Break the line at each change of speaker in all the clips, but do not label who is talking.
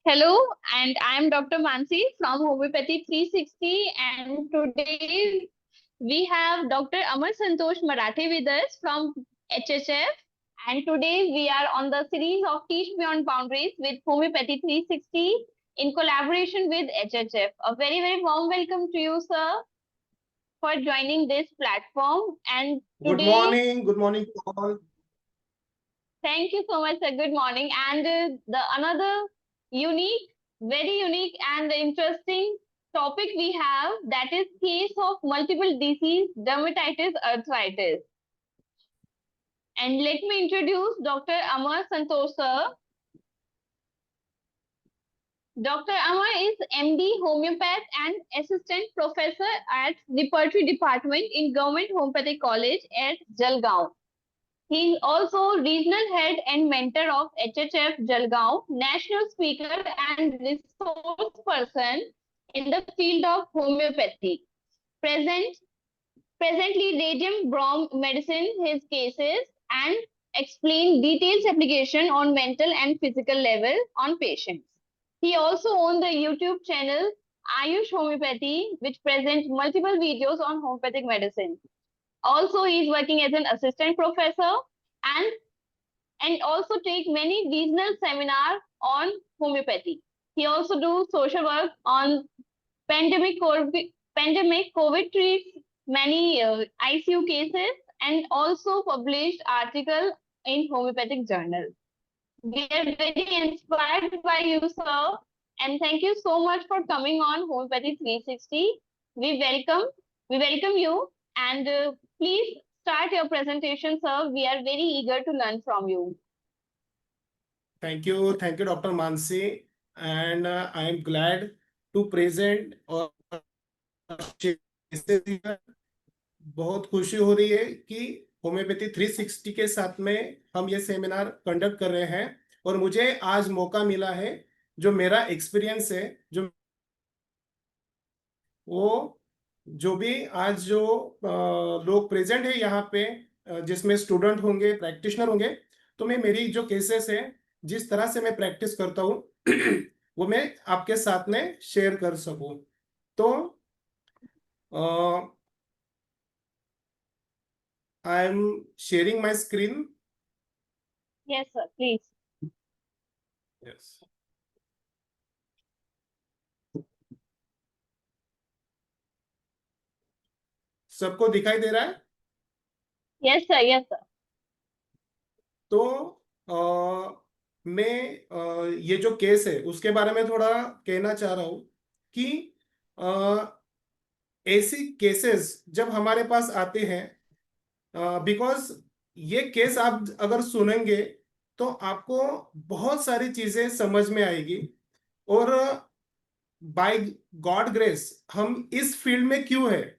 Hello, and I am Dr. Mansi from Homeopathy 360, and today we have Dr. Amar Santosh Marathe with us from HHF, and today we are on the series of Teach Beyond Boundaries with Homeopathy 360 in collaboration with HHF. A very, very warm welcome to you, sir, for joining this platform. And today,
Good morning to all.
thank you so much, sir. Good morning. And the another unique, very unique and interesting topic we have, that is case of multiple disease, dermatitis, arthritis. And let me introduce Dr. Amar Santosh, sir. Dr. Amar is MD Homeopath and Assistant Professor at Repertory Department in Government Homeopathic College at Jalgaon. He is also regional head and mentor of HHF Jalgaon, national speaker and resource person in the field of homeopathy. Presently radium brom medicine his cases and explain details application on mental and physical level on patients. He also owns the YouTube channel Ayush Homeopathy, which presents multiple videos on homeopathic medicine. Also, he is working as an assistant professor and also take many regional seminars on homeopathy. He also do social work on pandemic COVID treats many ICU cases and also published article in homeopathic journal. We are very inspired by you, sir, and thank you so much for coming on Homeopathy 360. We welcome you, and please start your presentation, sir. We are very eager to learn from you.
Thank you, Dr. Mansi, and I am glad to present और बहुत खुशी हो रही है कि homeopathy 360 के साथ में हम ये सेमिनार कंडक्ट कर रहे हैं और मुझे आज मौका मिला है जो मेरा एक्सपीरियंस है वो जो भी आज जो लोग प्रेजेंट है यहाँ पे जिसमें स्टूडेंट होंगे, प्रैक्टिशनर होंगे, तो मैं मेरी जो केसेस है जिस तरह से मैं प्रैक्टिस करता हूँ वो मैं आपके साथ में शेयर कर सकूं। तो I am sharing my screen.
Yes, sir. Please.
Yes. सबको दिखाई दे रहा है?
Yes, sir. Yes, sir.
तो मैं ये जो केस है उसके बारे में थोड़ा कहना चाह रहा हूँ कि ऐसी केसेस जब हमारे पास आते हैं, बिकॉज ये केस आप अगर सुनेंगे तो आपको बहुत सारी चीजें समझ में आएगी और बाय गॉड ग्रेस हम इस फील्ड में क्यों है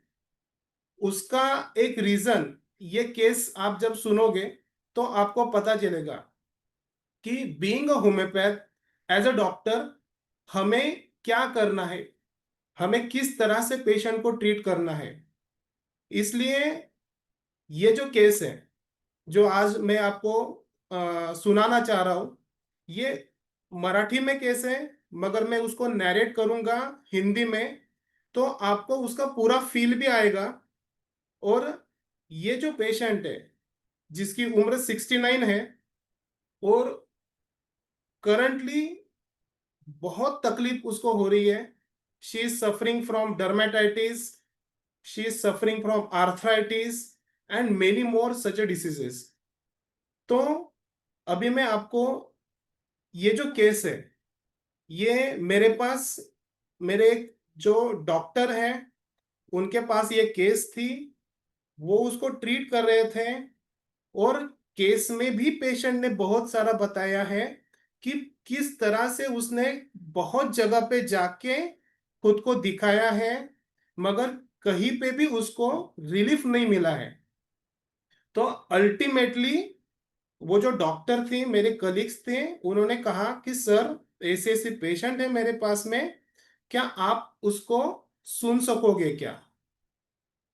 उसका एक रीजन ये केस आप जब सुनोगे तो आपको पता चलेगा कि being a homeopath as a doctor हमें क्या करना है, हमें किस तरह से पेशेंट को ट्रीट करना है। इसलिए ये जो केस है जो आज मैं आपको सुनाना चाह रहा हूं ये मराठी में केस है, मगर मैं उसको नैरेट करूंगा हिंदी में तो आपको उसका पूरा फील भी आएगा। और ये जो पेशेंट है जिसकी उम्र 69 है और करंटली बहुत तकलीफ उसको हो रही है। She is suffering from dermatitis, she is suffering from arthritis and many more such diseases. तो अभी मैं आपको ये जो केस है ये मेरे पास मेरे जो डॉक्टर हैं उनके पास ये केस थी, वो उसको ट्रीट कर रहे थे और केस में भी पेशेंट ने बहुत सारा बताया है कि किस तरह से उसने बहुत जगह पे जाके खुद को दिखाया है मगर कहीं पे भी उसको रिलीफ नहीं मिला है। तो अल्टीमेटली वो जो डॉक्टर थे, मेरे कलीग्स थे, उन्होंने कहा कि सर ऐसे ऐसे पेशेंट है मेरे पास में, क्या आप उसको सुन सकोगे क्या?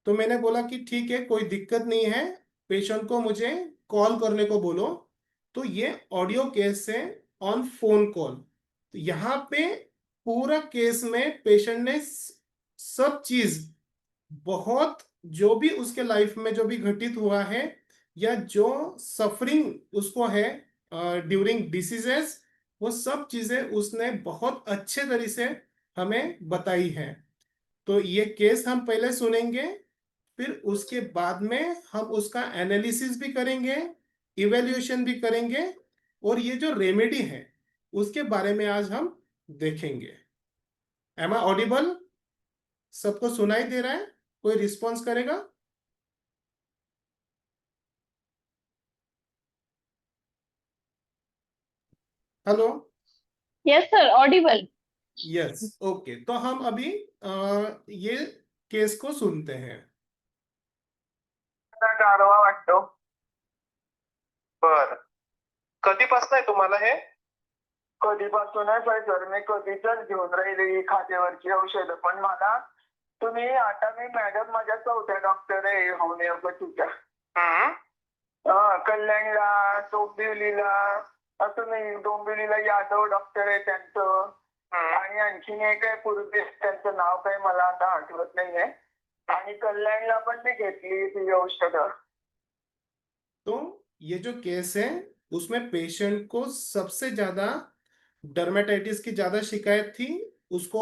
तो मैंने बोला कि ठीक है, कोई दिक्कत नहीं है, पेशेंट को मुझे कॉल करने को बोलो। तो ये ऑडियो केस है ऑन फोन कॉल। तो यहाँ पे पूरा केस में पेशेंट ने सब चीज बहुत, जो भी उसके लाइफ में जो भी घटित हुआ है या जो सफरिंग उसको है ड्यूरिंग डिसीजेस, वो सब चीजें उसने बहुत अच्छे तरीके से हमें बताई है। तो ये केस हम पहले सुनेंगे, फिर उसके बाद में हम उसका एनालिसिस भी करेंगे, इवेल्युएशन भी करेंगे, और ये जो रेमेडी है उसके बारे में आज हम देखेंगे। Am I audible? सबको सुनाई दे रहा है? कोई रिस्पॉन्स करेगा? Hello?
Yes sir, audible.
Yes, okay. तो हम अभी ये केस को सुनते हैं।
गारवा वाटतो. बर. कधीपासून आहे तुम्हाला हे? कधीपासूनच आहे सर. मी कधीच घेऊन राहिली ही खात्यावरची औषधं. पण मला तुम्ही आता मी मॅडम माझ्या चौथ्या डॉक्टर आहे होमिओपॅथीच्या. कल्याणला, डोंबिवलीला, तुम्ही डोंबिवलीला यादव डॉक्टर आहे त्यांचं, आणि आणखीन एक आहे पूर्वी, त्यांचं नाव काही मला आता आठवत नाहीये. आणि कल्याणला पण मी घेतली ती औषधं.
तो ये जो केस है उसमें पेशेंट को सबसे ज्यादा डर्मेटाइटिस की ज्यादा शिकायत थी। उसको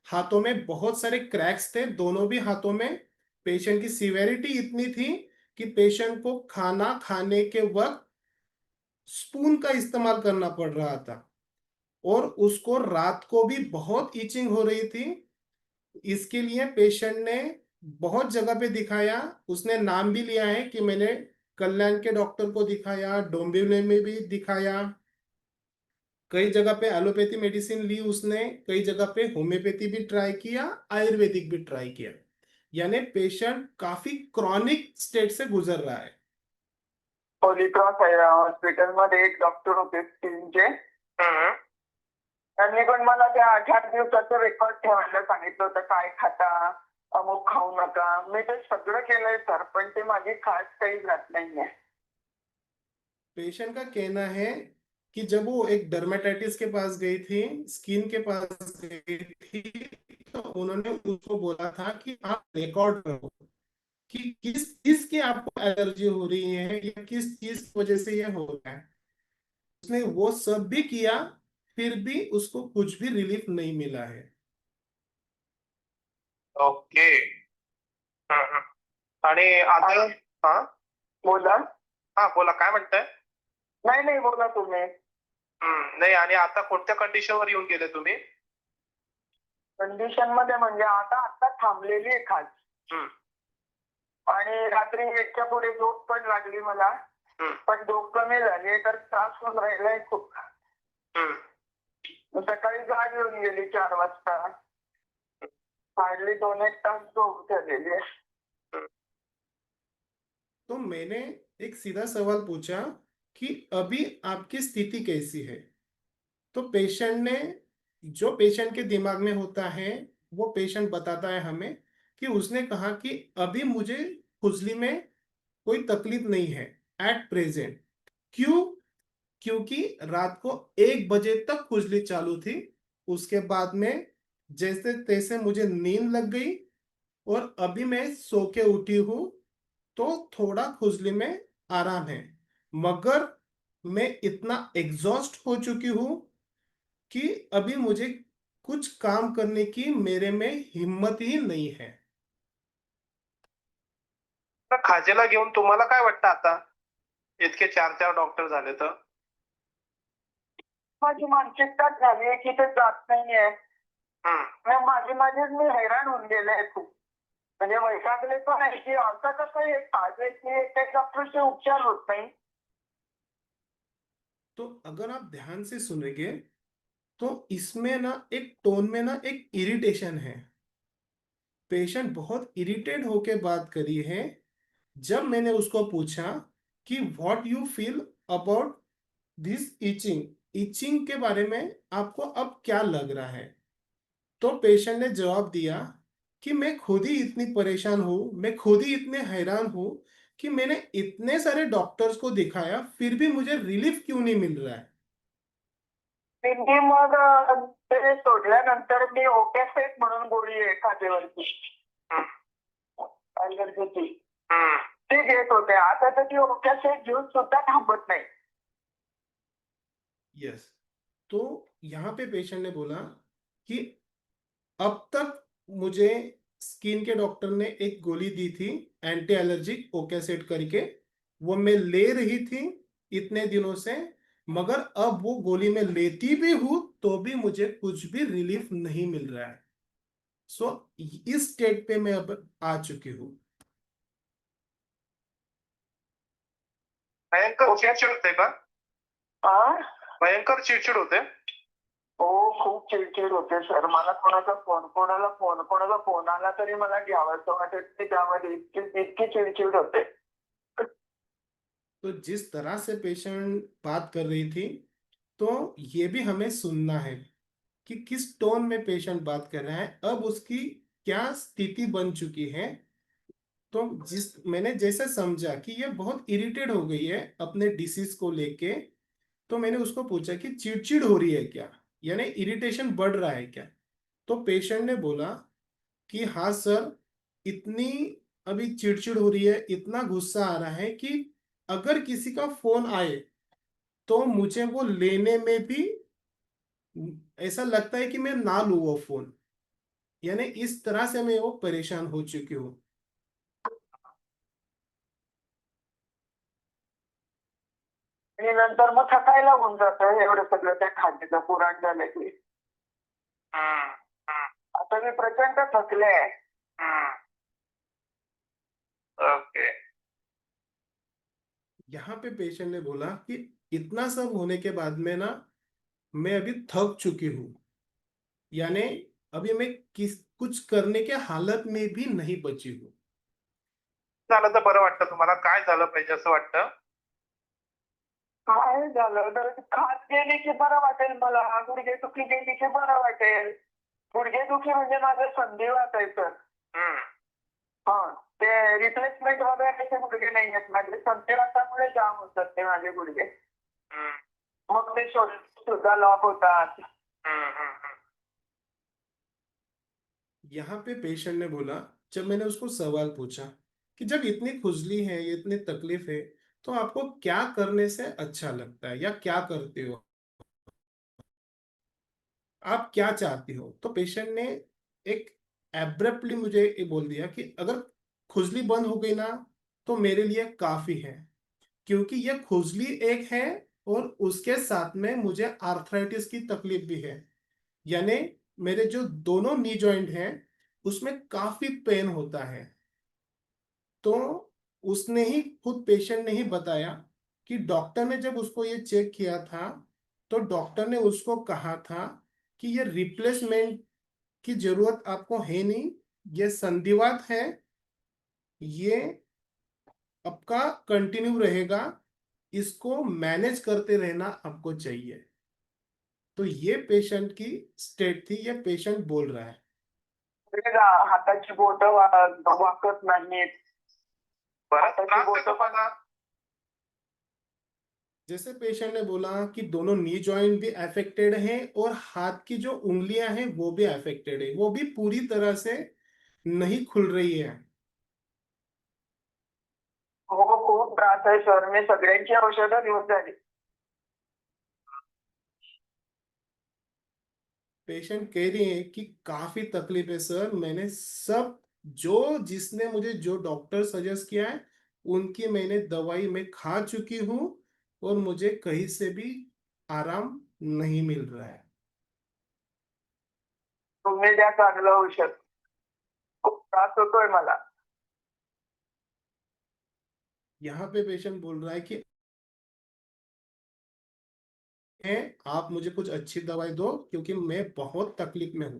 हाथों में बहुत सारे क्रैक्स थे, दोनों भी हाथों में। पेशेंट की सीवेरिटी इतनी थी कि पेशेंट को खाना खाने के वक्त स्पून का इस्तेमाल करना पड़ रहा था, और उसको रात को भी बहुत इचिंग हो रही थी। इसके लिए पेशेंट ने बहुत जगह पे दिखाया। उसने नाम भी लिया है कि मैंने कल्याण के डॉक्टर को दिखाया, डोंबिवली में भी दिखाया, कई जगह पे एलोपैथी मेडिसिन ली उसने, कई जगह पे होम्योपैथी भी ट्राई किया, आयुर्वेदिक भी ट्राई किया। यानी पेशेंट काफी क्रॉनिक स्टेट से गुजर रहा है।
होलीक्रॉस आहे हॉस्पिटलमध्ये एक डॉक्टर होते स्किनचे. त्यांनी पण मला त्या 8-8 दिवसाचं रेकॉर्ड ठेवायला सांगितलं होतं, काय खाता, अमुक खाऊ नका. मी ते सगळं केलंय सर, पण ते माझी खास काही जात नाहीये.
पेशेंट का कहना है कि जब वो एक डर्मेटाइटिस के पास गई थी, स्किन के पास गई थी, तो उन्होंने उसको बोला था कि आप रिकॉर्ड करो कि किस चीज की आपको एलर्जी हो रही है या किस चीज की वजह से ये हो रहा है। उसने वो सब भी किया, फिर भी उसको कुछ भी रिलीफ नहीं मिला है।
ओके. आणि आता हा बोला. हा बोला, काय म्हणताय? नाही नाही, बोला तुम्ही. नाही, आणि आता कोणत्या कंडिशनवर येऊन गेले तुम्ही? कंडिशन मध्ये म्हणजे आता आता थांबलेली आहे खास. आणि रात्री 1च्या पुढे झोप पण लागली मला. पण झोप कमी झाली तर त्रास होऊन राहिलाय खूप. सकाळी जाग येऊन गेली 4 वाजता. हार्डली 2-1 तास झोप झालेली आहे.
तो मैंने एक सीधा सवाल पूछा कि अभी आपकी स्थिति कैसी है। तो पेशेंट ने, जो पेशेंट के दिमाग में होता है वो पेशेंट बताता है हमें, कि उसने कहा कि अभी मुझे खुजली में कोई तकलीफ नहीं है एट प्रेजेंट। क्यों? क्योंकि रात को 1 बजे तक खुजली चालू थी, उसके बाद में जैसे तैसे मुझे नींद लग गई, और अभी मैं सो के उठी हूं तो थोड़ा खुजली में आराम है, मगर मैं इतना एग्जॉस्ट हो चुकी हूं कि अभी मुझे कुछ काम करने की मेरे में हिम्मत ही नहीं है।
खाजेला घेऊन तुम्हाला काय वाटतं आता, इतके 4-4 डॉक्टर झाले तर? माझी मानसिकता झाली आहे की ते जात नाहीये. माझीच मी हैराण होऊन गेले खूप. म्हणजे वैतागले पण आहे की असं कसं हे खाजे की त्या डॉक्टरचे उपचार होत नाही.
तो अगर आप ध्यान से सुनेंगे तो इसमें ना एक टोन में ना एक इरिटेशन है। पेशेंट बहुत इरिटेट होके बात करी है। जब मैंने उसको पूछा कि what you feel about this itching, itching के बारे में आपको अब क्या लग रहा है, तो पेशेंट ने जवाब दिया कि मैं खुद ही इतनी परेशान हूं, मैं खुद ही इतने हैरान हूं कि मैंने इतने सारे डॉक्टर्स को दिखाया फिर भी मुझे रिलीफ क्यों नहीं मिल रहा है।
मी मग ते सोडल्यानंतर मी ओकॅसेट म्हणून गोळी आहे खातेवरची अलर्जीची ती घेत होते. आता तर ती ओकॅसेट घेऊन सुद्धा थांबत नाही.
यस, तो यहाँ पे पेशेंट ने बोला कि अब तक मुझे स्किन के डॉक्टर ने एक गोली दी थी एंटी एलर्जिक ओकेसेट करके, वो मैं ले रही थी इतने दिनों से, मगर अब वो गोली मैं लेती भी हूं तो भी मुझे कुछ भी रिलीफ नहीं मिल रहा है. सो इस स्टेट पे मैं अब आ चुकी हूँ.
भयंकर चिडचिड होते का?
आ?
भयंकर चिडचिड होते.
हो, खूप चिडचिड होते सर. मला कोणाचा फोन आला तरी मला घ्यावंसं वाटत नाही. त्यामध्ये इतकी चिडचिड होते.
तो जिस तरह से पेशेंट बात कर रही थी, तो ये भी हमें सुनना है कि किस टोन में पेशेंट बात कर रहा है, अब उसकी क्या स्थिति बन चुकी है. तो मैंने जैसे समझा कि ये बहुत इरिटेट हो गई है अपने डिसीज को लेके, तो मैंने उसको पूछा कि चिड़चिड़ हो रही है क्या, यानी इरिटेशन बढ़ रहा है क्या. तो पेशेंट ने बोला कि हाँ सर, इतनी अभी चिड़चिड़ हो रही है, इतना गुस्सा आ रहा है कि अगर किसी का फोन आए तो मुझे वो लेने में भी ऐसा लगता है कि मैं ना लूँ वो फोन. यानी इस तरह से मैं वो परेशान हो चुकी हूँ.
आणि नंतर मग थकायला होऊन जातं एवढं सगळं त्या खाद्याचं पुराण झालं की. आता मी प्रचंड थकले.
ओके.
यहाँ पे पेशेंट ने बोला कि इतना सब होने के बाद में ना मैं अभी थक चुकी हूँ, यानी अभी मैं कुछ करने के हालत में भी नहीं बची हूँ.
झालं तर बरं वाटतं तुम्हाला? काय झालं पाहिजे असं वाटतं?
काय झालं तर खात गेली की बरं वाटेल मला. गुडघेदुखी गेली की बरं वाटेल. गुडघेदुखी म्हणजे माझं संधिवात आहे सर. हा, ते रिप्लेसमेंट वगैरे असे गुडघे नाही आहेत माझे. संधिवातामुळे जाम होतात ते माझे गुडघे. मग ते सुद्धा लॉक होतात.
यहाँ पे पेशेंट ने बोला, जब मैंने उसको सवाल पूछा कि जब इतनी खुजली है, ये इतनी तकलीफ है, तो आपको क्या करने से अच्छा लगता है या क्या करते हो, आप क्या चाहती हो. तो पेशेंट ने एक एब्रप्टली मुझे ये बोल दिया कि अगर खुजली बंद हो गई ना तो मेरे लिए काफी है, क्योंकि ये खुजली एक है और उसके साथ में मुझे आर्थराइटिस की तकलीफ भी है. यानी मेरे जो दोनों नी जॉइंट हैं उसमें काफी पेन होता है. तो उसने ही खुद पेशेंट ने ही बताया कि डॉक्टर ने जब उसको ये चेक किया था तो डॉक्टर ने उसको कहा था कि ये रिप्लेसमेंट की जरूरत आपको है नहीं, ये संधिवात है, ये आपका कंटिन्यू रहेगा, इसको मैनेज करते रहना आपको चाहिए. तो ये पेशेंट की स्टेट थी, ये पेशेंट बोल रहा है.
हाताची बोट वाकत नाहीत. हाताची बोट पण
जैसे पेशेंट ने बोला कि दोनों नी जॉइंट भी अफेक्टेड हैं और हाथ की जो उंगलियां हैं वो भी अफेक्टेड है, वो भी पूरी तरह से नहीं खुल रही है.
हो, खूप त्रास आहे सर. मी सगळ्यांची औषधं घेऊन झाली.
पेशेंट कह रही है कि काफी तकलीफ है सर, मैंने सब जो जिसने मुझे जो डॉक्टर सजेस्ट किया है उनकी मैंने दवाई मैं खा चुकी हूँ और मुझे कहीं से भी आराम नहीं मिल रहा है.
तुम्ही द्या चांगलं औषध. खूप त्रास होतोय मला.
यहाँ पे पेशेंट बोल रहा है कि आप मुझे कुछ अच्छी दवाई दो क्योंकि मैं बहुत तकलीफ में हूँ.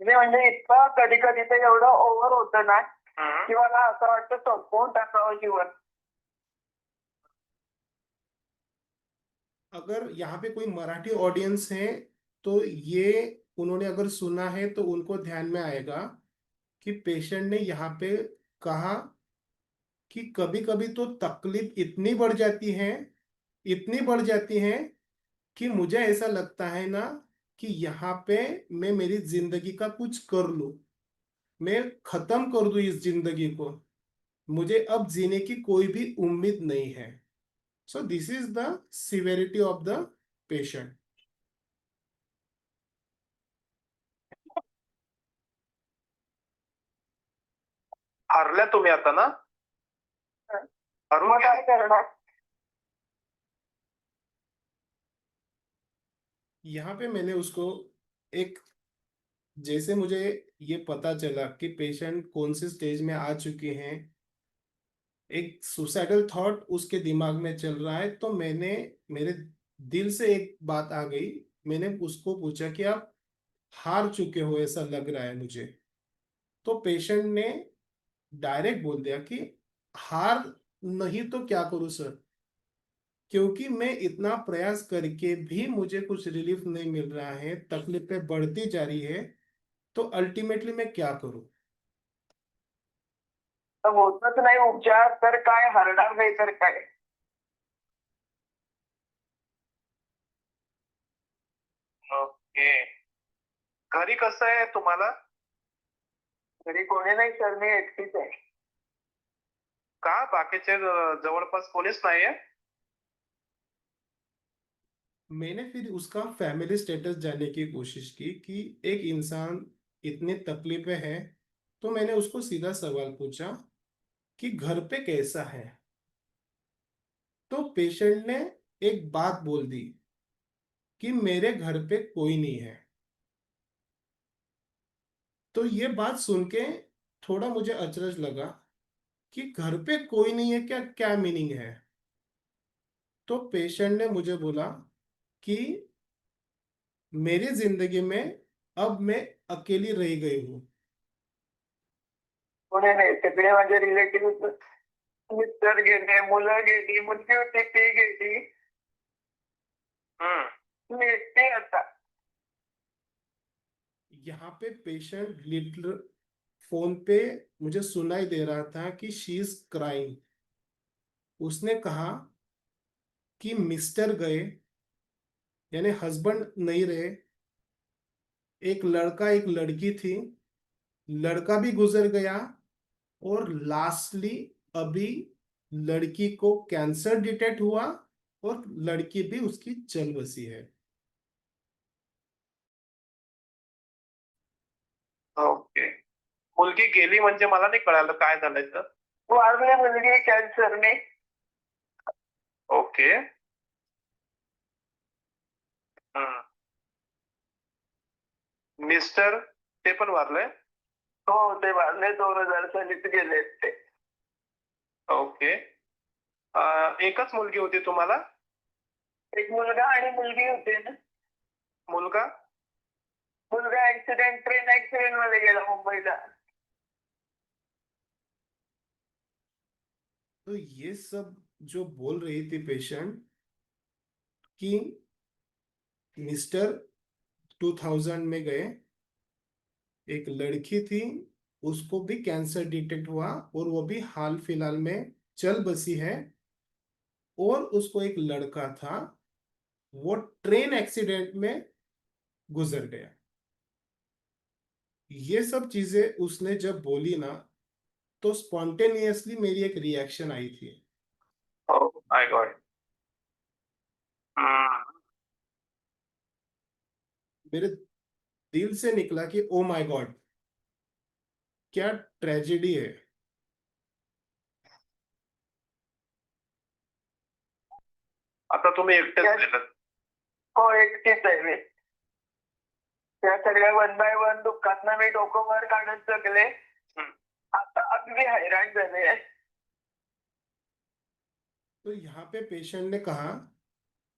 म्हणजे इतकं कधी कधी ते एवढं ओव्हर होतं ना की मला असं वाटतं संपवून टाकावं जीवन.
अगर यहाँ पे कोई मराठी ऑडियंस है तो ये उन्होंने अगर सुना है तो उनको ध्यान में आएगा कि पेशेंट ने यहाँ पे कहा कि कभी कभी तो तकलीफ इतनी बढ़ जाती है, इतनी बढ़ जाती है कि मुझे ऐसा लगता है ना कि यहाँ पे मैं मेरी जिंदगी का कुछ कर लूं, मैं खत्म कर दूं इस जिंदगी को, मुझे अब जीने की कोई भी उम्मीद नहीं है। So this is the severity of the patient.
हारल्या तुम्ही आता ना? हारून
मग काय करणार?
यहाँ पे मैंने उसको एक, जैसे मुझे ये पता चला कि पेशेंट कौन से स्टेज में आ चुके हैं, एक सुसाइडल थॉट उसके दिमाग में चल रहा है, तो मैंने, मेरे दिल से एक बात आ गई। मैंने उसको पूछा कि आप हार चुके हो ऐसा लग रहा है मुझे। तो पेशेंट ने डायरेक्ट बोल दिया कि हार नहीं तो क्या करूं सर, क्योंकि मैं इतना प्रयास करके भी मुझे कुछ रिलीफ नहीं मिल रहा है, तकलीफें बढ़ती जा रही है, तो अल्टीमेटली मैं क्या करूं।
तर होतच नाही उपचार तर काय, हरणार नाही तर काय?
ओके. घरी कसं आहे तुम्हाला?
घरी कोणी नाही सर, मी एकटीच आहे.
का बाकीचे जवळपास कोणीच नाहीये?
मैंने फिर उसका फैमिली स्टेटस जानने की कोशिश की कि एक इंसान इतने तकलीफ में है, तो मैंने उसको सीधा सवाल पूछा कि घर पे कैसा है। तो पेशेंट ने एक बात बोल दी कि मेरे घर पे कोई नहीं है। तो ये बात सुन के थोड़ा मुझे अचरज लगा कि घर पे कोई नहीं है, क्या क्या मीनिंग है। तो पेशेंट ने मुझे बोला कि मेरी जिंदगी में अब मैं अकेली रह गई हूँ।
कोणी नाही, सगळे माझे रिलेटिव्ह, मिस्टर गेले, मुलं गेली, मुलगी होती ती गेली, मी एकटी आता.
यहाँ पे पेशेंट लिटल फोन पे मुझे सुनाई दे रहा था कि शी इज क्राइंग। उसने कहा कि मिस्टर गए, यानी हस्बैंड नहीं रहे, एक लड़का एक लड़की थी, लड़का भी गुजर गया, और लास्टली अभी लड़की को कैंसर डिटेक्ट हुआ और लड़की भी उसकी चल बसी है।
ओके. मुलगी गेली म्हणजे मला नाही कळालं काय झालंय तर.
वारली मुलगी कॅन्सरने.
ओके. हम्म. मिस्टर ते पण वारले?
हो, ते वारले 2000 सालीच गेले ते.
ओके. एकच मुलगी होती तुम्हाला?
एक मुलगा आणि मुलगी होते ना.
मुलगा?
मुलगा ट्रेन ऍक्सिडेंट मध्ये गेला मुंबईला.
तो ये सब जो बोल रही थी पेशेंट कि मिस्टर 2000 में गए, एक लड़की थी उसको भी कैंसर डिटेक्ट हुआ और वो भी हाल फिलहाल में चल बसी है, और उसको एक लड़का था वो ट्रेन एक्सीडेंट में गुजर गया। ये सब चीजें उसने जब बोली ना, तो स्पॉन्टेनियसली मेरी एक रिएक्शन आई थी।
Oh my God.
मेरे दिल से निकला कि ओ माय गॉड, क्या ट्रेजेडी है।
आता तुम्ही एकटेच राहिलात?
हो, एकटीच आहे मी. त्या सगळ्या वन बाय वन दुःखातनं मी डोकं वर काढत जगले. आता अगदी हैराण झाले.
तो यहाँ पे पेशेंट ने कहा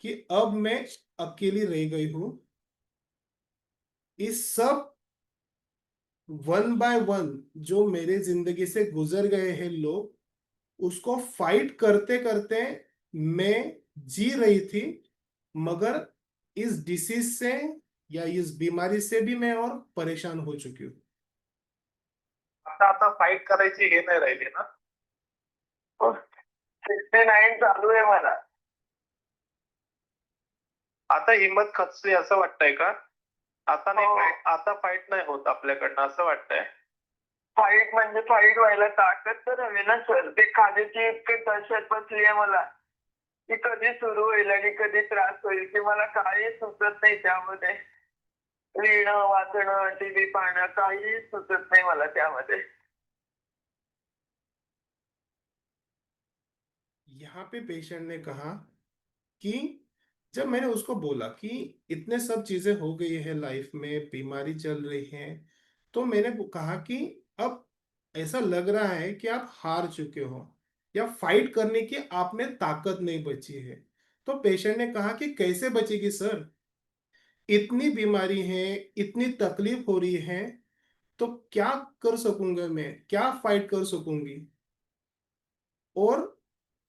कि अब मैं अकेली रह गई हूं, इस सब वन बाय वन जो मेरे जिंदगी से गुजर गए हैं लोग, उसको फाइट करते करते मैं जी रही थी, मगर इस डिसीज से या इस बीमारी से भी मैं और परेशान हो चुकी हूँ।
आता आता फाईट करायची हे नाही राहिली ना?
69 चालू आहे मला.
आता हिंमत खचली असं वाटतंय का? आता नाही
हो.
आता फाईट नाही होत आपल्याकडनं असं वाटतंय.
फाईट म्हणजे फाईट व्हायला ताकद तर हवी ना सर. ते खाण्याची इतकी दहशत बसली आहे मला की कधी सुरू होईल आणि कधी त्रास होईल की मला काही सुचत नाही त्यामध्ये. लिहिणं, वाचणं, टीव्ही पाहणं काही सुचत नाही मला त्यामध्ये.
यहाँ पे पेशेंट ने कहा कि जब मैंने उसको बोला कि इतने सब चीजें हो गई है लाइफ में, बीमारी चल रही है, तो मैंने कहा कि अब ऐसा लग रहा है कि आप हार चुके हो या फाइट करने की आप में ताकत नहीं बची है। तो पेशेंट ने कहा कि कैसे बचेगी सर, इतनी बीमारी है, इतनी तकलीफ हो रही है, तो क्या कर सकूंगा मैं, क्या फाइट कर सकूंगी। और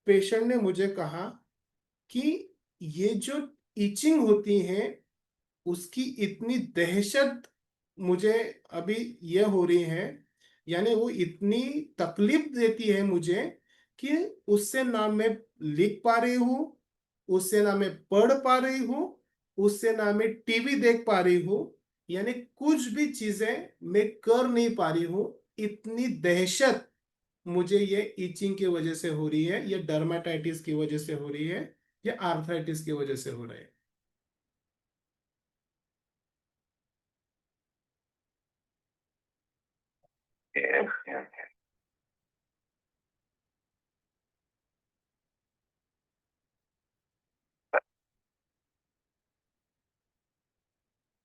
पेशेंट ने मुझे कहा कि ये जो इचिंग होती है उसकी इतनी दहशत मुझे अभी ये हो रही है, यानी वो इतनी तकलीफ देती है मुझे कि उससे ना मैं लिख पा रही हूँ, उससे ना मैं पढ़ पा रही हूँ, उससे ना मैं टीवी देख पा रही हूँ, यानी कुछ भी चीजें मैं कर नहीं पा रही हूँ। इतनी दहशत मुझे ये इचिंग की वजह से हो रही है, ये डर्माटाइटिस की वजह से हो रही है, या आर्थराइटिस की वजह से हो रहा है।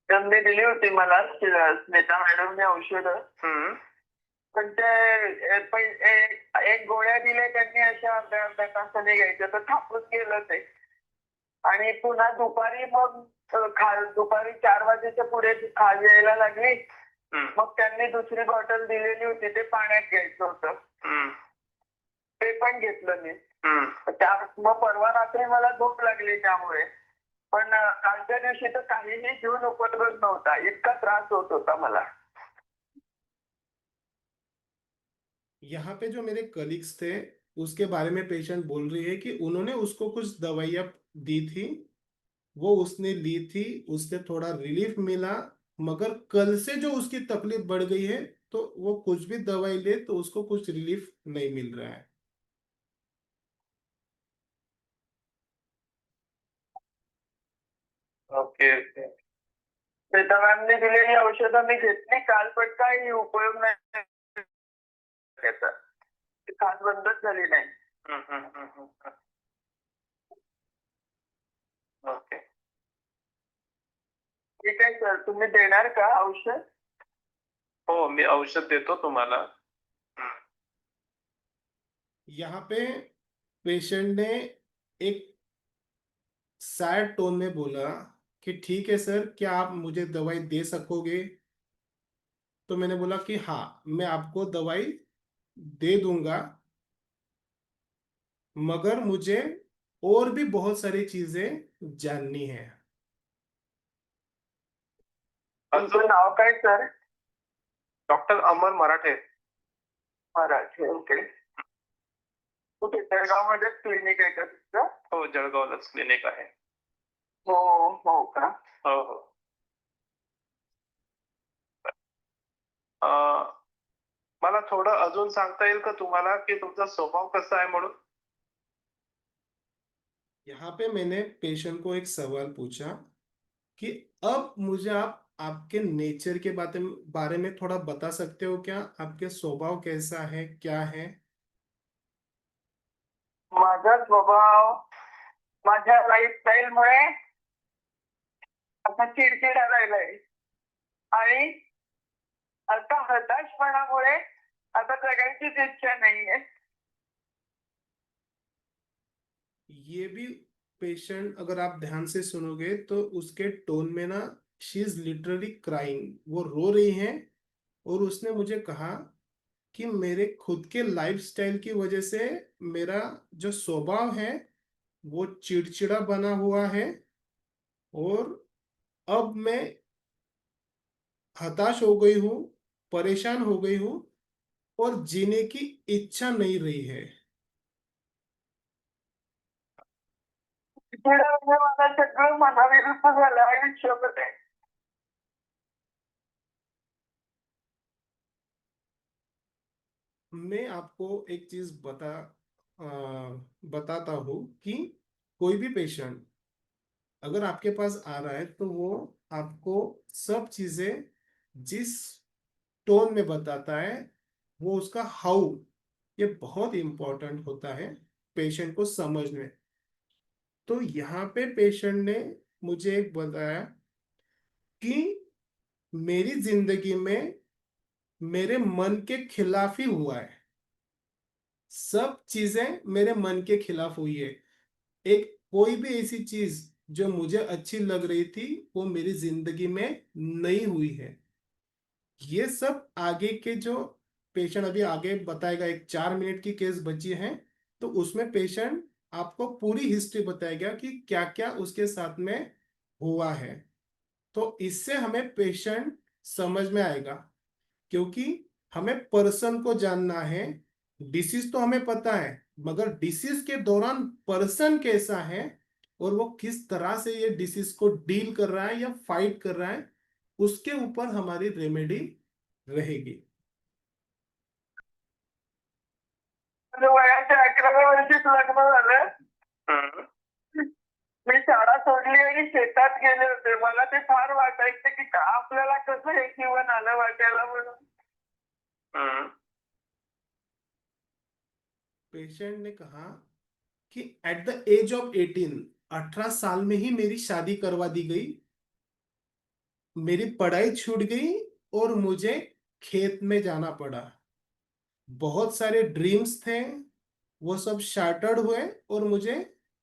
त्यांनी दिली होती मला स्मिता मॅडमने औषधं. पण ते एक गोळ्या दिल्या त्यांनी अशा अर्ध्या तासाने घ्यायच्या तर थापून गेलं ते. आणि पुन्हा दुपारी मग दुपारी 4 वाजेच्या पुढे खाज यायला लागली. मग त्यांनी दुसरी बॉटल दिलेली होती ते पाण्यात घ्यायचं होतं. ते पण घेतलं मी. मग परवा रात्री मला झोप लागली त्यामुळे. पण कालच्या दिवशी तर काहीही घेऊन उपयोग नव्हता, इतका त्रास होत होता मला.
यहाँ पे जो मेरे कलीग्स थे उसके बारे में पेशेंट बोल रही है कि उन्होंने उसको कुछ दवाइयाँ दी थी, वो उसने ली थी, उससे थोड़ा रिलीफ मिला, मगर कल से जो उसकी तकलीफ बढ़ गई है तो वो कुछ भी दवाई ले तो उसको कुछ रिलीफ नहीं मिल रहा है।
Okay okay.
स्मिता मॅमने दिलेली औषधं मी घेतली काल पण काही उपयोग नाही त्याचा. खाज बंदच झाली नाही.
ओके.
ठीक आहे सर, तुम्ही देणार का औषध?
हो, मी औषध देतो तुम्हाला.
यहाँ पे पेशेंट ने एक सैड टोन में बोला कि ठीक है सर, क्या आप मुझे दवाई दे सकोगे। तो मैंने बोला कि हाँ, मैं आपको दवाई दे दूंगा, मगर मुझे और भी बहुत सारी चीजें जाननी है।
तुमचं नाव काय सर?
डॉक्टर अमर मराठे.
मराठे. ओके. कुठे जळगावमध्येच क्लिनिक आहे का तुमचं?
हो, जळगावलाच क्लिनिक आहे.
हो हो का?
हो हो. मला थोडं अजून सांगता येईल का तुम्हाला की तुमचा स्वभाव कसा आहे म्हणून?
यहाँ पे मैंने पेशेंट को एक सवाल पूछा कि अब मुझे आप आपके नेचर के बारे में थोड़ा बता सकते हो क्या, आपके स्वभाव कैसा है, क्या है।
माझा स्वभाव माझ्या लाईफस्टाईलमुळे आता चिडचिडा राहिलाय आणि आता हताशपणामुळे आता जगायचीच इच्छा नाहीये.
ये भी पेशेंट अगर आप ध्यान से सुनोगे तो उसके टोन में ना, शी इज लिटरली क्राइंग, वो रो रही है। और उसने मुझे कहा कि मेरे खुद के लाइफस्टाइल की वजह से मेरा जो स्वभाव है वो चिड़चिड़ा बना हुआ है, और अब मैं हताश हो गई हूँ, परेशान हो गई हूँ, और जीने की इच्छा नहीं रही है।
म्हणजे मला सगळं मनाविरुद्ध झालं आयुष्यामध्ये.
मैं आपको एक चीज बताता हूँ कि कोई भी पेशेंट अगर आपके पास आ रहा है तो वो आपको सब चीजें जिस टोन में बताता है, वो उसका हाउ, ये बहुत इंपॉर्टेंट होता है पेशेंट को समझने। तो यहाँ पे पेशेंट ने मुझे एक बताया कि मेरी जिंदगी में मेरे मन के खिलाफ ही हुआ है, सब चीजें मेरे मन के खिलाफ हुई है। एक कोई भी ऐसी चीज जो मुझे अच्छी लग रही थी वो मेरी जिंदगी में नहीं हुई है। ये सब आगे के जो पेशेंट अभी आगे बताएगा, एक 4 मिनट की केस बची है, तो उसमें पेशेंट आपको पूरी हिस्ट्री बताएगा कि क्या क्या उसके साथ में हुआ है। तो इससे हमें पेशेंट समझ में आएगा, क्योंकि हमें पर्सन को जानना है। डिसीज तो हमें पता है, मगर डिसीज के दौरान पर्सन कैसा है और वो किस तरह से ये डिसीज को डील कर रहा है या फाइट कर रहा है, उसके ऊपर हमारी रेमेडी रहेगी।
माझं वयाच्या 11व्या वर्षीच लग्न झालं. मी शाळा सोडली आणि शेतात गेले होते. मला ते फार वाटायचं की का आपल्याला कसं हे जीवन आलं वाटायला म्हणून.
पेशेंट ने कहा कि एट द एज ऑफ 18 साल में ही मेरी शादी करवा दी गई, मेरी पढ़ाई छूट गई और मुझे खेत में जाना पड़ा। बहुत सारे ड्रीम्स थे, वो सब शार्टर्ड हुए और मुझे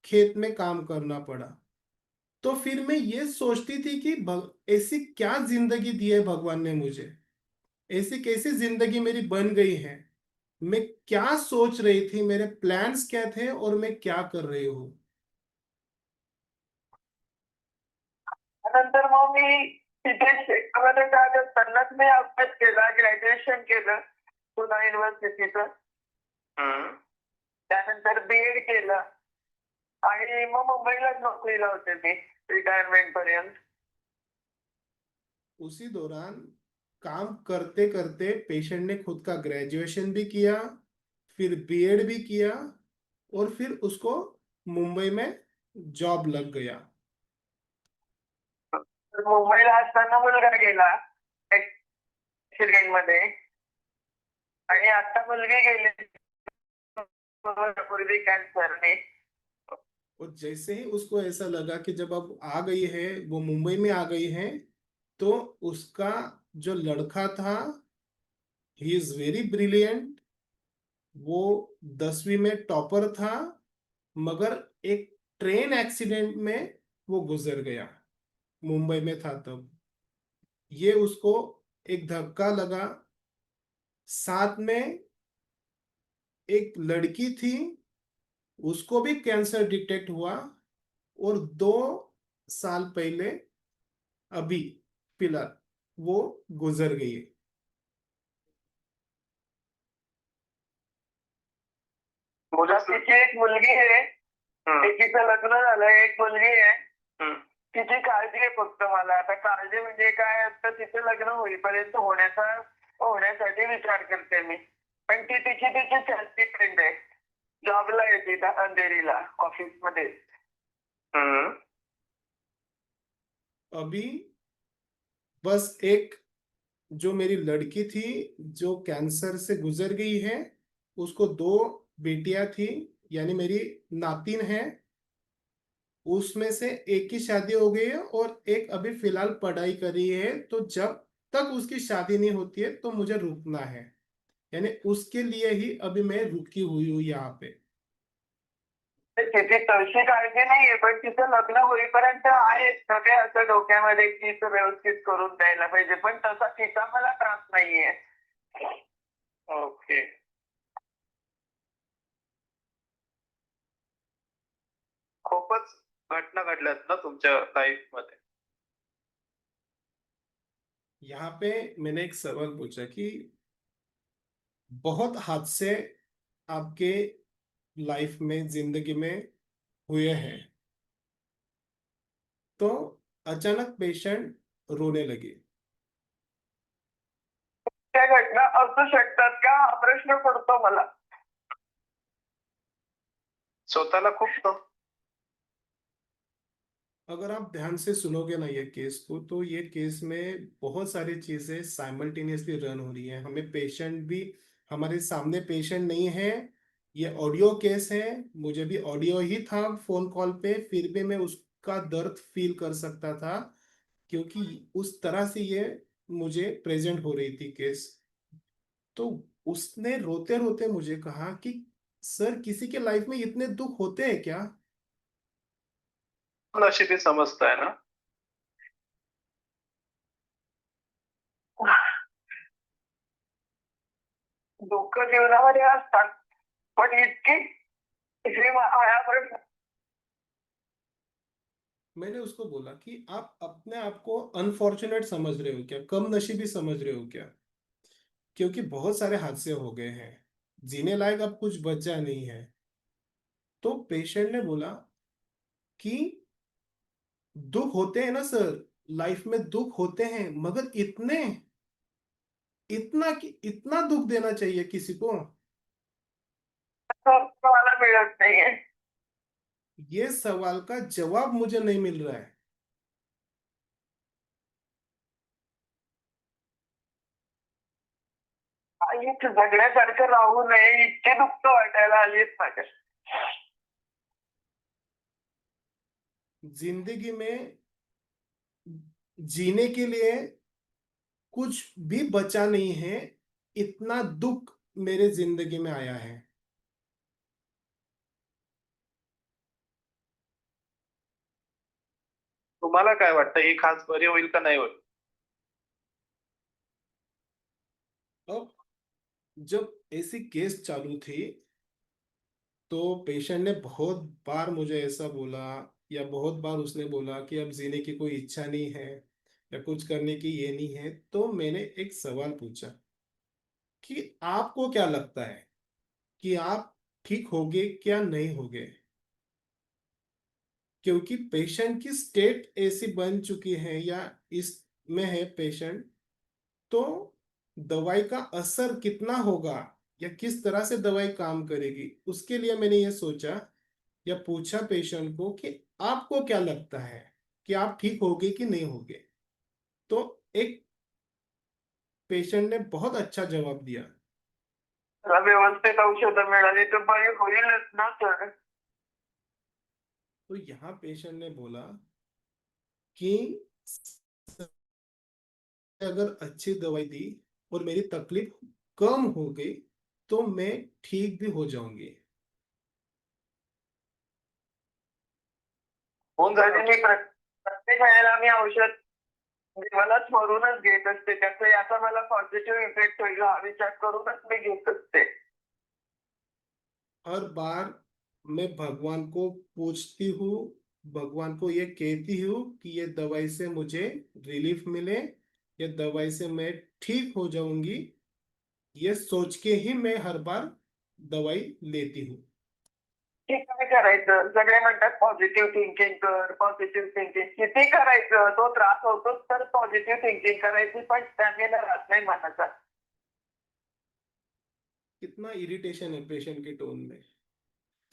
खेत में काम करना पड़ा। तो फिर मैं ये सोचती थी कि ऐसी क्या जिंदगी दी है भगवान ने मुझे, ऐसी कैसी जिंदगी मेरी बन गई है, मैं क्या सोच रही थी, मेरे प्लान्स क्या थे और मैं क्या कर रही हूँ।
नंतर मग मी तिथे शेतामध्ये जात असतानाच मी अभ्यास केला, ग्रॅज्युएशन केलं पुणा युनिव्हर्सिटीचं. त्यानंतर बीएड केलं आणि मग मुंबईलाच नोकरीला होते मी रिटायरमेंट पर्यंत.
उसी दौरान काम करते करते पेशेंट ने खुद का ग्रेजुएशन भी किया, फिर बीएड भी किया और फिर उसको मुंबई में जॉब लग गया।
तर मुंबईला असताना मुलगा गेला ऍक्सिडेंट मध्ये आणि आता मुलगी गेली पूर्वी कॅन्सरने.
और जैसे ही उसको ऐसा लगा कि जब अब आ गई है, वो मुंबई में आ गई है, तो उसका जो लड़का था, ही इज वेरी ब्रिलियंट, वो 10वीं में टॉपर था, मगर एक ट्रेन एक्सीडेंट में वो गुजर गया, मुंबई में था तब। ये उसको एक धक्का लगा। साथ में एक लड़की थी, उसको भी कैंसर डिटेक्ट हुआ और 2 साल पहले अभी फिलहाल वो गुजर गई।
तिची एक मुलगी आहे, एकीचं लग्न झालं, एक मुलगी आहे. तिची काळजी आहे फक्त मला. आता काळजी म्हणजे काय असतं, तिचं लग्न होईपर्यंत होण्यासाठी विचार करते मी. पण ती तिची चॅलची फ्रेंड आहे, जॉबला आहे ती अंधेरीला ऑफिसमध्ये.
अभी बस एक जो मेरी लड़की थी जो कैंसर से गुजर गई है, उसको 2 बेटियां थी, यानी मेरी नातिन है, उसमें से एक की शादी हो गई है और एक अभी फिलहाल पढ़ाई कर रही है। तो जब तक उसकी शादी नहीं होती है तो मुझे रुकना है, यानी उसके लिए ही अभी मैं रुकी हुई हूँ यहाँ पे।
तिची तशी काळजी नाहीये, पण तिचं लग्न होईपर्यंत आहे सगळे असं डोक्यामध्ये की व्यवस्थित करून द्यायला पाहिजे, पण तसा तिचा मला त्रास नाहीये.
ओके. खूपच घटना घडल्यात ना तुमच्या लाईफ मध्ये.
यहाँ पे मैंने एक सवाल पूछा कि बहुत हादसे आपके लाइफ में, जिंदगी में हुए हैं, तो अचानक पेशेंट रोने लगे।
त्या घटना असू शकतात का हा प्रश्न पडतो मला.
स्वतःला खूप
अगर आप ध्यान से सुनोगे ना ये केस को, तो ये केस में बहुत सारी चीजें साइमल्टेनियसली रन हो रही है। हमें पेशेंट भी, हमारे सामने पेशेंट नहीं है, ये ऑडियो केस है। मुझे भी ऑडियो ही था फोन कॉल पे, फिर भी मैं उसका दर्द फील कर सकता था, क्योंकि उस तरह से ये मुझे प्रेजेंट हो रही थी केस। तो उसने रोते रोते मुझे कहा कि सर, किसी के लाइफ में इतने दुख होते हैं क्या?
नशिबी समजताय ना.
दुःख जीवनामध्ये असतात, पण इतकी हा प्रश्न.
मैंने उसको बोला कि आप अपने आप को अनफॉर्चुनेट समझ रहे हो क्या, कम नसीबी समझ रहे हो क्या? क्योंकि बहुत सारे हादसे हो गए हैं, जीने लायक अब कुछ बचा नहीं है। तो पेशेंट ने बोला कि दुख होते हैं ना सर, लाइफ में दुख होते हैं, मगर इतने, इतना कि इतना दुख देना चाहिए किसी को?
मला मिळत नाहीये.
ये सवाल का जवाब मुझे नहीं मिल रहा है।
आयुष्य जगण्यासारखं राहू नये इतके दुःख वाटायला आलीत माझ्या.
जिंदगी में जीने के लिए कुछ भी बचा नहीं है, इतना दुख मेरे जिंदगी में आया है।
तुम्हाला काय वाटतं, ही खास बरी होईल का नाही होईल?
अब जब ऐसी केस चालू थी, तो पेशेंट ने बहुत बार मुझे ऐसा बोला, या बहुत बार उसने बोला कि अब जीने की कोई इच्छा नहीं है, या कुछ करने की ये नहीं है। तो मैंने एक सवाल पूछा कि आपको क्या लगता है कि आप ठीक होगे क्या नहीं होगे? क्योंकि पेशेंट की स्टेट ऐसी बन चुकी है, या इसमें है पेशेंट, तो दवाई का असर कितना होगा, या किस तरह से दवाई काम करेगी, उसके लिए मैंने ये सोचा या पूछा पेशेंट को कि आपको क्या लगता है कि आप ठीक होगे कि नहीं होगे? तो एक पेशेंट ने बहुत अच्छा जवाब दिया।
मला व्यवस्थित औषधं मिळाली तर बरी होईलच ना सर.
तो यहाँ पेशेंट ने बोला कि अगर अच्छी दवाई दी और मेरी तकलीफ कम हो गई, तो मैं ठीक भी हो जाऊंगी।
होऊन जाते. मी प्रत्येक वेळेला मी औषध मला स्मरूनच घेत असते, त्याचा याचा मला पॉझिटिव्ह इफेक्ट होईल हा विचार करूनच मी घेत असते.
हर बार मैं भगवान को पूछती हूँ, भगवान को ये कहती हूँ कि ये दवाई से मुझे रिलीफ मिले, ये दवाई से मैं ठीक हो जाऊंगी। ये सोच के ही मैं हर बार दवाई लेती हूँ।
ठीक आहे करायचं. सगळे म्हणतात पॉझिटिव्ह थिंकिंग कर, पॉझिटिव्ह थिंकिंग. किती करायचं, तो त्रास होतोच तर पॉझिटिव्ह थिंकिंग करायची, पण स्टॅमिना राहत नाही मनाचा.
कितना इरिटेशन है पेशेंट के टोन में।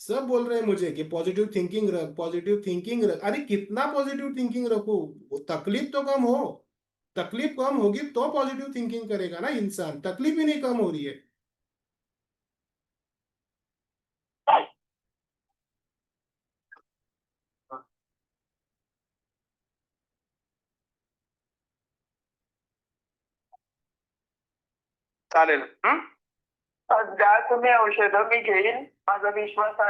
सब बोल रहे हैं मुझे कि पॉजिटिव थिंकिंग रख, पॉजिटिव थिंकिंग रख। अरे कितना पॉजिटिव थिंकिंग रखो, तकलीफ तो कम हो। तकलीफ कम होगी तो पॉजिटिव थिंकिंग करेगा ना इंसान, तकलीफ ही नहीं कम हो रही है।
चालेल.
द्या तुम्ही औषधं, मी घेईन. माझा विश्वास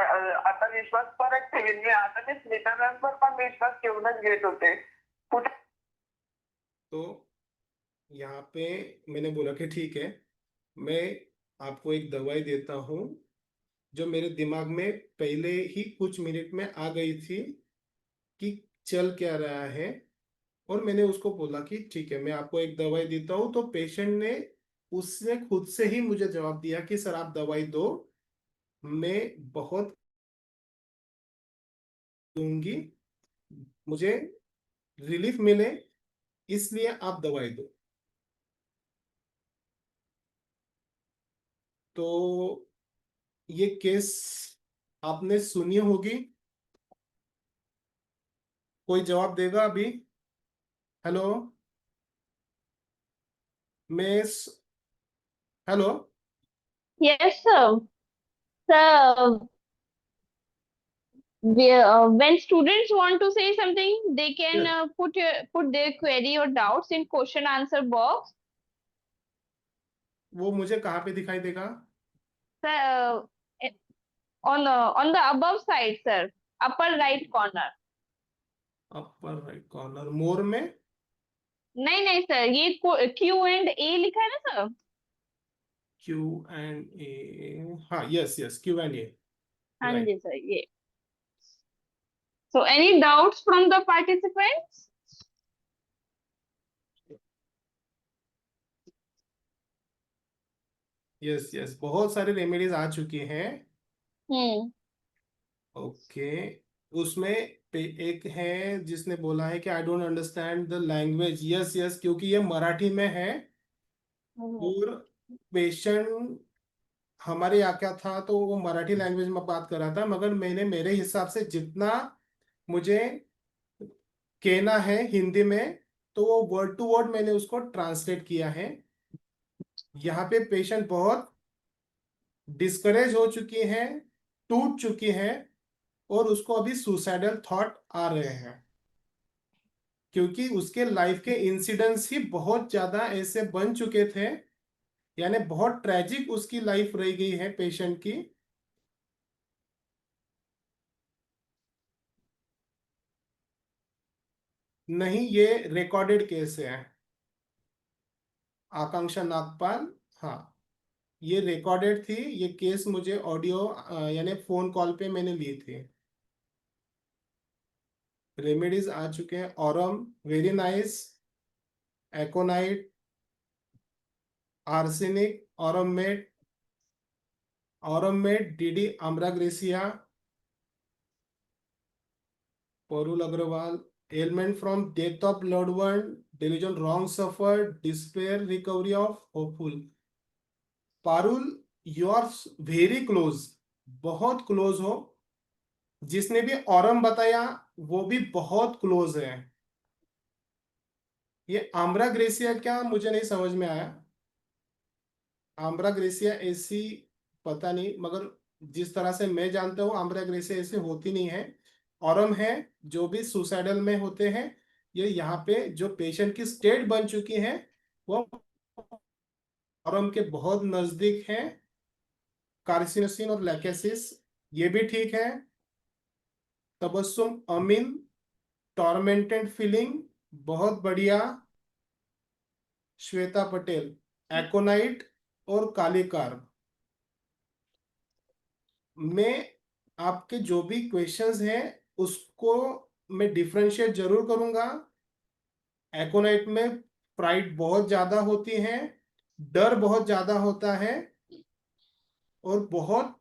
आता विश्वास परत ठेवीन मी. आता मी स्मितानंतर पण विश्वास ठेवूनच घेत होते. कुठे
तो यहाँ पे मैंने बोला कि ठीक है, मैं आपको एक दवाई देता हूँ, जो मेरे दिमाग में पहले ही कुछ मिनट में आ गई थी कि चल क्या रहा है। और मैंने उसको बोला कि ठीक है, मैं आपको एक दवाई देता हूँ। तो पेशेंट ने, उसने खुद से ही मुझे जवाब दिया कि सर आप दवाई दो, मैं बहुत दूंगी, मुझे रिलीफ मिले, इसलिए आप दवाई दो। तो ये केस आपने सुनी होगी, कोई जवाब देगा अभी? Hello miss, hello.
Yes, sir. Sir, when students want to say something, they can put their query or doubts in question answer box.
वो मुझे कहाँ पे दिखाई देगा?
Sir, on the above side, sir, upper right corner.
Upper right corner मोर में।
नहीं नहीं सर, ये Q&A लिखा है ना सर?
Q&A, हाँ, यस यस, Q&A,
हाँ
राइट।
जी सर, ये। So any doubts from the participants?
Yes yes, बहुत सारे रेमेडीज आ चुके हैं।
हम्म।
ओके, उसमें एक है जिसने बोला है कि I don't understand the language. Yes yes, क्योंकि ये मराठी में है और पेशेंट हमारे यहाँ क्या था, तो वो मराठी लैंग्वेज में बात कर रहा था, मगर मैंने मेरे हिसाब से जितना मुझे कहना है हिंदी में, तो वो वर्ड टू वर्ड मैंने उसको ट्रांसलेट किया है। यहाँ पे पेशेंट बहुत डिस्करेज हो चुकी हैं, टूट चुकी हैं, और उसको अभी सुसाइडल थॉट आ रहे हैं, क्योंकि उसके लाइफ के इंसिडेंट्स ही बहुत ज्यादा ऐसे बन चुके थे, यानी बहुत ट्रेजिक उसकी लाइफ रह गई है पेशेंट की। नहीं, ये रिकॉर्डेड केस है, आकांक्षा नागपाल। हाँ, ये रिकॉर्डेड थी, ये केस मुझे ऑडियो यानी फोन कॉल पे मैंने ली थी। रेमेडीज आ चुके हैं, aurum very nice, aconite, arsenic, aurum met DD ambra grisea, Parul Agrawal, ailment from death of loved one, delusion wrong suffered, despair, recovery of hopeful. Parul, you are very close, बहुत close हो। जिसने भी औरम बताया वो भी बहुत क्लोज है। ये आम्रा ग्रेसिया क्या, मुझे नहीं समझ में आया। आम्रा ग्रेसिया ऐसी पता नहीं, मगर जिस तरह से मैं जानता हूँ आम्रा ग्रेसिया ऐसी होती नहीं है। औरम है, जो भी सुसाइडल में होते हैं, ये यहाँ पे जो पेशेंट की स्टेट बन चुकी है, वो औरम के बहुत नजदीक है। कार्सिनोसिन और लैकेसिस ये भी ठीक है। तबस्सुम अमीन, टॉर्मेंटेड फीलिंग, बहुत बढ़िया। श्वेता पटेल, एकोनाइट और कालीकार। मैं आपके जो भी क्वेश्चंस हैं उसको मैं डिफरेंशिएट जरूर करूंगा। एकोनाइट में प्राइड बहुत ज्यादा होती है, डर बहुत ज्यादा होता है, और बहुत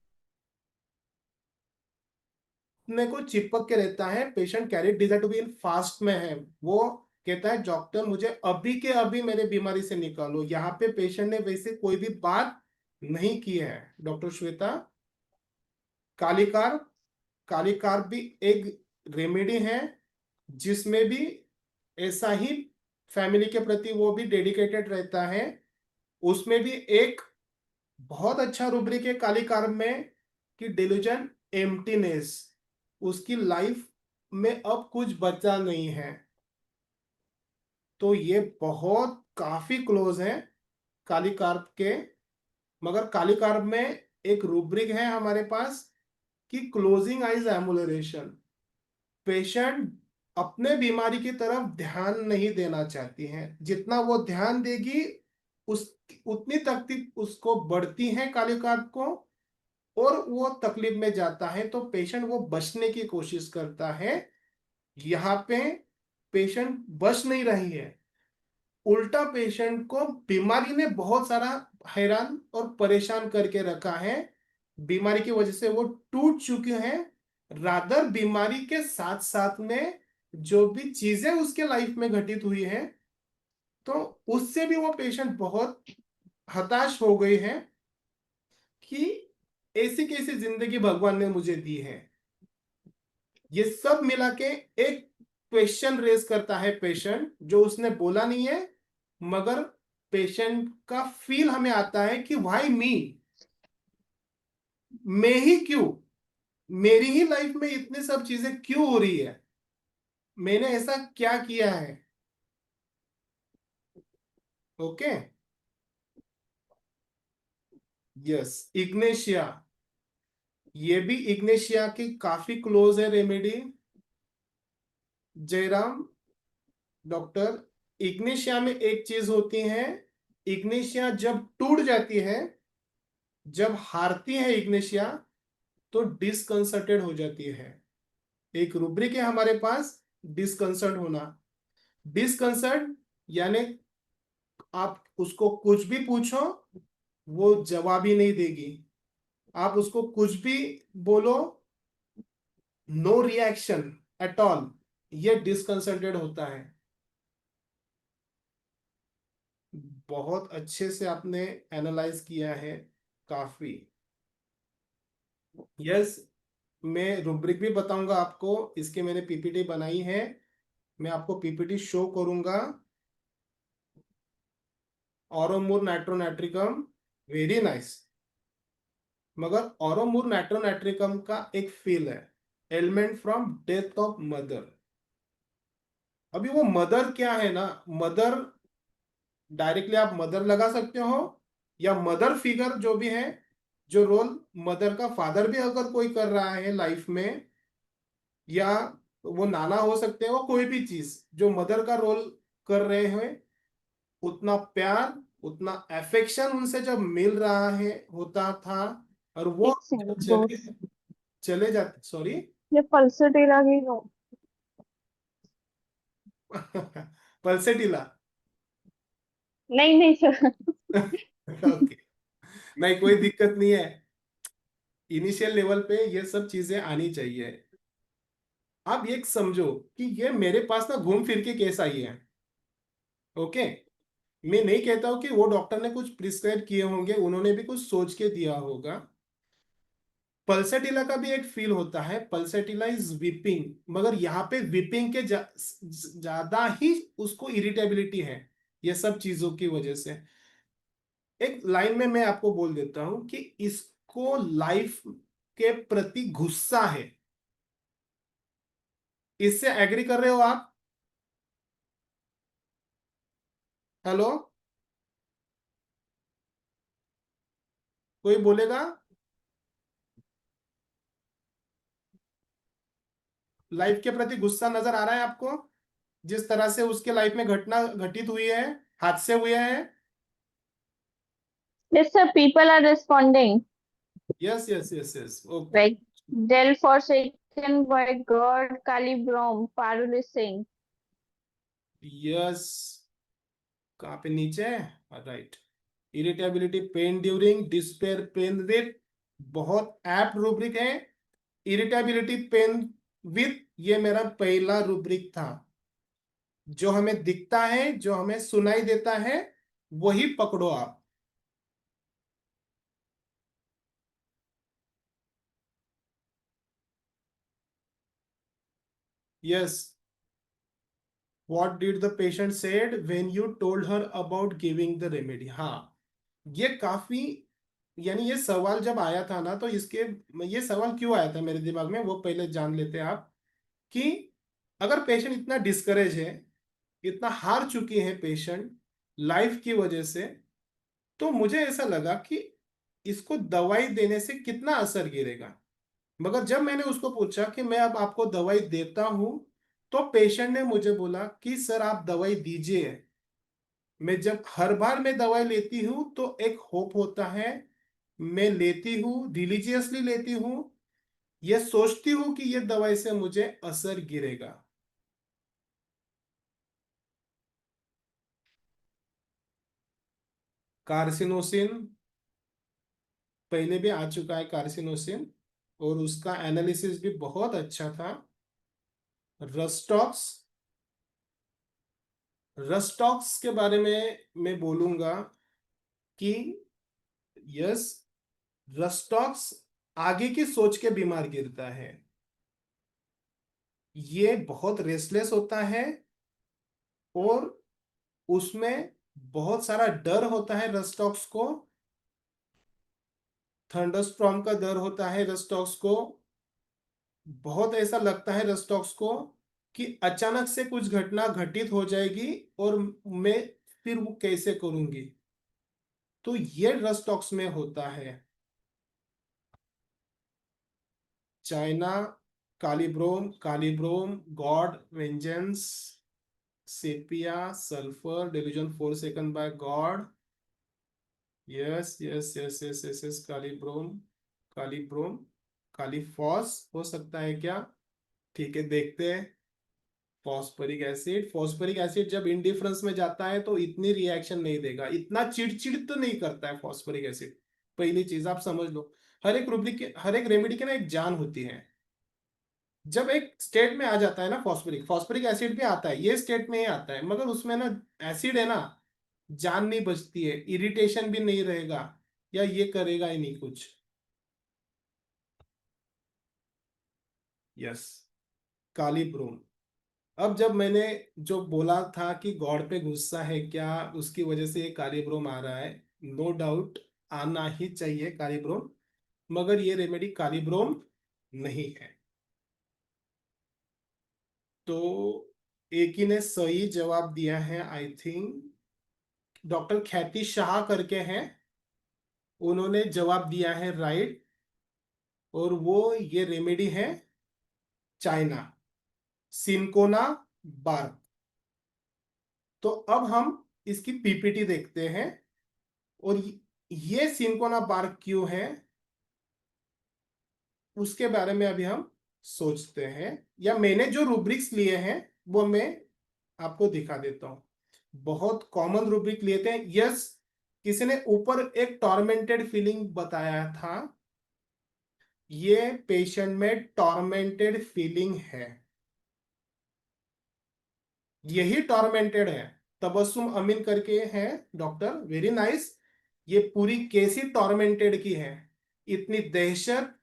अपने को चिपक के रहता है। Patient carry desire to be in fast में है, वो कहता है डॉक्टर मुझे अभी के अभी मेरे बीमारी से निकालो। यहाँ पे पेशेंट ने वैसे कोई भी बात नहीं की है। डॉक्टर श्वेता, कालिकार, कालिकार भी एक रेमेडी है जिसमें भी ऐसा ही फैमिली के प्रति वो भी डेडिकेटेड रहता है। उसमें भी एक बहुत अच्छा रूब्रिक है कालिकार में कि डिल्यूजन एम्प्टीनेस, उसकी लाइफ में अब कुछ बचा नहीं है। तो ये बहुत काफी क्लोज है कालिकार के। मगर कालिकार में एक रूब्रिक है हमारे पास कि क्लोजिंग आइज एमुलरेशन। पेशेंट अपने बीमारी की तरफ ध्यान नहीं देना चाहती हैं, जितना वो ध्यान देगी उस उतनी तकलीफ उसको बढ़ती है कालिकार को, और वो तकलीफ में जाता है, तो पेशेंट वो बचने की कोशिश करता है। यहाँ पे पेशेंट बच नहीं रही है, उल्टा पेशेंट को बीमारी ने बहुत सारा हैरान और परेशान करके रखा है। बीमारी की वजह से वो टूट चुके हैं, रादर बीमारी के साथ साथ में जो भी चीजें उसके लाइफ में घटित हुई है, तो उससे भी वो पेशेंट बहुत हताश हो गए हैं कि ऐसी कैसी जिंदगी भगवान ने मुझे दी है। ये सब मिला के एक क्वेश्चन रेज करता है पेशेंट, जो उसने बोला नहीं है, मगर पेशेंट का फील हमें आता है कि व्हाई मी, मैं ही क्यों, मेरी ही लाइफ में इतनी सब चीजें क्यों हो रही है, मैंने ऐसा क्या किया है। ओके। यस, इग्नेशिया, ये भी इग्नेशिया की काफी क्लोज है रेमेडी। जयराम डॉक्टर, इग्नेशिया में एक चीज होती है, इग्नेशिया जब टूट जाती है, जब हारती है इग्नेशिया, तो डिसकंसर्टेड हो जाती है। एक रूब्रिक है हमारे पास, डिसकंसर्ट होना। डिसकंसर्ट यानी आप उसको कुछ भी पूछो, वो जवाब ही नहीं देगी। आप उसको कुछ भी बोलो, नो रिएक्शन एट ऑल, ये डिसकंसर्टेड होता है। बहुत अच्छे से आपने एनालाइज किया है, काफी। यस, मैं रुब्रिक भी बताऊंगा आपको, इसके मैंने पीपीटी बनाई है, मैं आपको पीपीटी शो करूंगा। ऑरोमूर नाइट्रोनाइट्रिकम, वेरी नाइस, मगर ऑरोमूर नाइट्रोनाइट्रिकम का एक फील है, element from death of mother. अभी वो मदर क्या है ना, मदर डायरेक्टली आप मदर लगा सकते हो, या मदर फिगर जो भी है, जो रोल मदर का फादर भी अगर कोई कर रहा है लाइफ में, या वो नाना हो सकते हैं, वो कोई भी चीज जो मदर का रोल कर रहे हैं, उतना प्यार, उतना अफेक्शन उनसे जब मिल रहा है होता था, और वो
एक
जब
सेकंड
चले
दोस्त,
चले जाते, सॉरी।
ये पल्सटीला की हो?
पल्सेटिला।
नहीं नहीं सर।
ओके, नहीं कोई दिक्कत नहीं है, इनिशियल लेवल पे ये सब चीजें आनी चाहिए। आप ये समझो कि ये मेरे पास ना घूम फिर के केस आई है। ओके, मैं नहीं कहता हूं कि वो डॉक्टर ने कुछ प्रिस्क्राइब किए होंगे, उन्होंने भी कुछ सोच के दिया होगा। पल्सेटिला का भी एक फील होता है, पल्सेटिला इज विपिंग, मगर यहाँ पे विपिंग के ज्यादा ही उसको इरिटेबिलिटी है, ये सब चीजों की वजह से। एक लाइन में मैं आपको बोल देता हूं कि इसको लाइफ के प्रति गुस्सा है। इससे एग्री कर रहे हो आप? हेलो, कोई बोलेगा? लाइफ के प्रति गुस्सा नजर आ रहा है आपको, जिस तरह से उसके लाइफ में घटना घटित हुई है, हादसे हुए हैं?
Yes, sir. People are responding.
Yes yes yes yes, okay.
Like Del forsaken by God, Kali Brom, Parul is saying.
Yes, कहाँ पे, नीचे है, right. Irritability, pain during despair, pain with, बहुत एप्ट रूब्रिक है। इरिटेबिलिटी, पेन विथ, ये मेरा पहला rubric था। जो हमें दिखता है, जो हमें सुनाई देता है, वही पकड़ो आप। Yes, what did the patient said when you told her about giving the remedy. हाँ, ये काफी, यानी ये सवाल जब आया था ना, तो इसके, ये सवाल क्यों आया था मेरे दिमाग में, वो पहले जान लेते हैं आप। कि अगर पेशेंट इतना डिस्करेज है, इतना हार चुकी है पेशेंट लाइफ की वजह से, तो मुझे ऐसा लगा कि इसको दवाई देने से कितना असर गिरेगा। मगर जब मैंने उसको पूछा कि मैं अब आपको दवाई देता हूं, तो पेशेंट ने मुझे बोला कि सर आप दवाई दीजिए। मैं जब हर बार मैं दवाई लेती हूँ तो एक होप होता है, मैं लेती हूँ, रिलीजियसली लेती हूँ, ये सोचती हूँ कि ये दवाई से मुझे असर गिरेगा। कार्सिनोसिन पहले भी आ चुका है, कार्सिनोसिन, और उसका एनालिसिस भी बहुत अच्छा था। रस्टॉक्स, रस्टॉक्स के बारे में मैं बोलूंगा कि यस, रस्टॉक्स आगे की सोच के बीमार गिरता है। ये बहुत रेस्टलेस होता है और उसमें बहुत सारा डर होता है रस्टॉक्स को। थंडरस्टॉर्म का डर होता है रस्टॉक्स को। बहुत ऐसा लगता है रस्टॉक्स को कि अचानक से कुछ घटना घटित हो जाएगी और मैं फिर वो कैसे करूंगी। तो ये रस्टॉक्स में होता है। China, kali brom, kali brom, god, vengeance, sepia, sulphur, delusion 4 second by god. Yes yes yes yes yes yes, kali brom, kali brom, kali phos हो सकता है क्या? ठीक है, देखते हैं। फॉस्फरिक एसिड, फॉस्फरिक एसिड जब इंडिफरेंस में जाता है तो इतनी रिएक्शन नहीं देगा, इतना चिड़चिड़ तो नहीं करता है फॉस्फरिक एसिड। पहली चीज आप समझ लो, हर एक रेमेडी की ना एक जान होती है। जब एक स्टेट में आ जाता है ना फॉस्फरिक, फॉस्फरिक एसिड भी आता है, ये स्टेट में ही आता है, मगर उसमें ना एसिड है ना, जान नहीं बचती है, इरिटेशन भी नहीं रहेगा, या ये करेगा ही नहीं कुछ। यस, काली ब्रूम। अब जब मैंने जो बोला था कि गॉड पे गुस्सा है क्या, उसकी वजह से ये काली ब्रोम आ रहा है, नो डाउट आना ही चाहिए काली ब्रोम, मगर ये रेमेडी काली ब्रोम नहीं है। तो एक ही ने सही जवाब दिया है, आई थिंक डॉक्टर ख्याति शाह करके हैं, उन्होंने जवाब दिया है राइट। और वो ये रेमेडी है चाइना, सिनकोना बार्क। तो अब हम इसकी पीपीटी देखते हैं, और ये सिनकोना बार्क क्यों है उसके बारे में अभी हम सोचते हैं, या मैंने जो रूब्रिक्स लिए हैं वो मैं आपको दिखा देता हूं। बहुत कॉमन रूब्रिक लिए थे। यस, किसी ने ऊपर एक टॉर्मेंटेड फीलिंग बताया था, ये पेशेंट में टॉर्मेंटेड फीलिंग है, यही टॉर्मेंटेड है। तबस्सुम अमीन करके है डॉक्टर, वेरी नाइस। ये पूरी केस ही टॉर्मेंटेड की है, इतनी दहशत,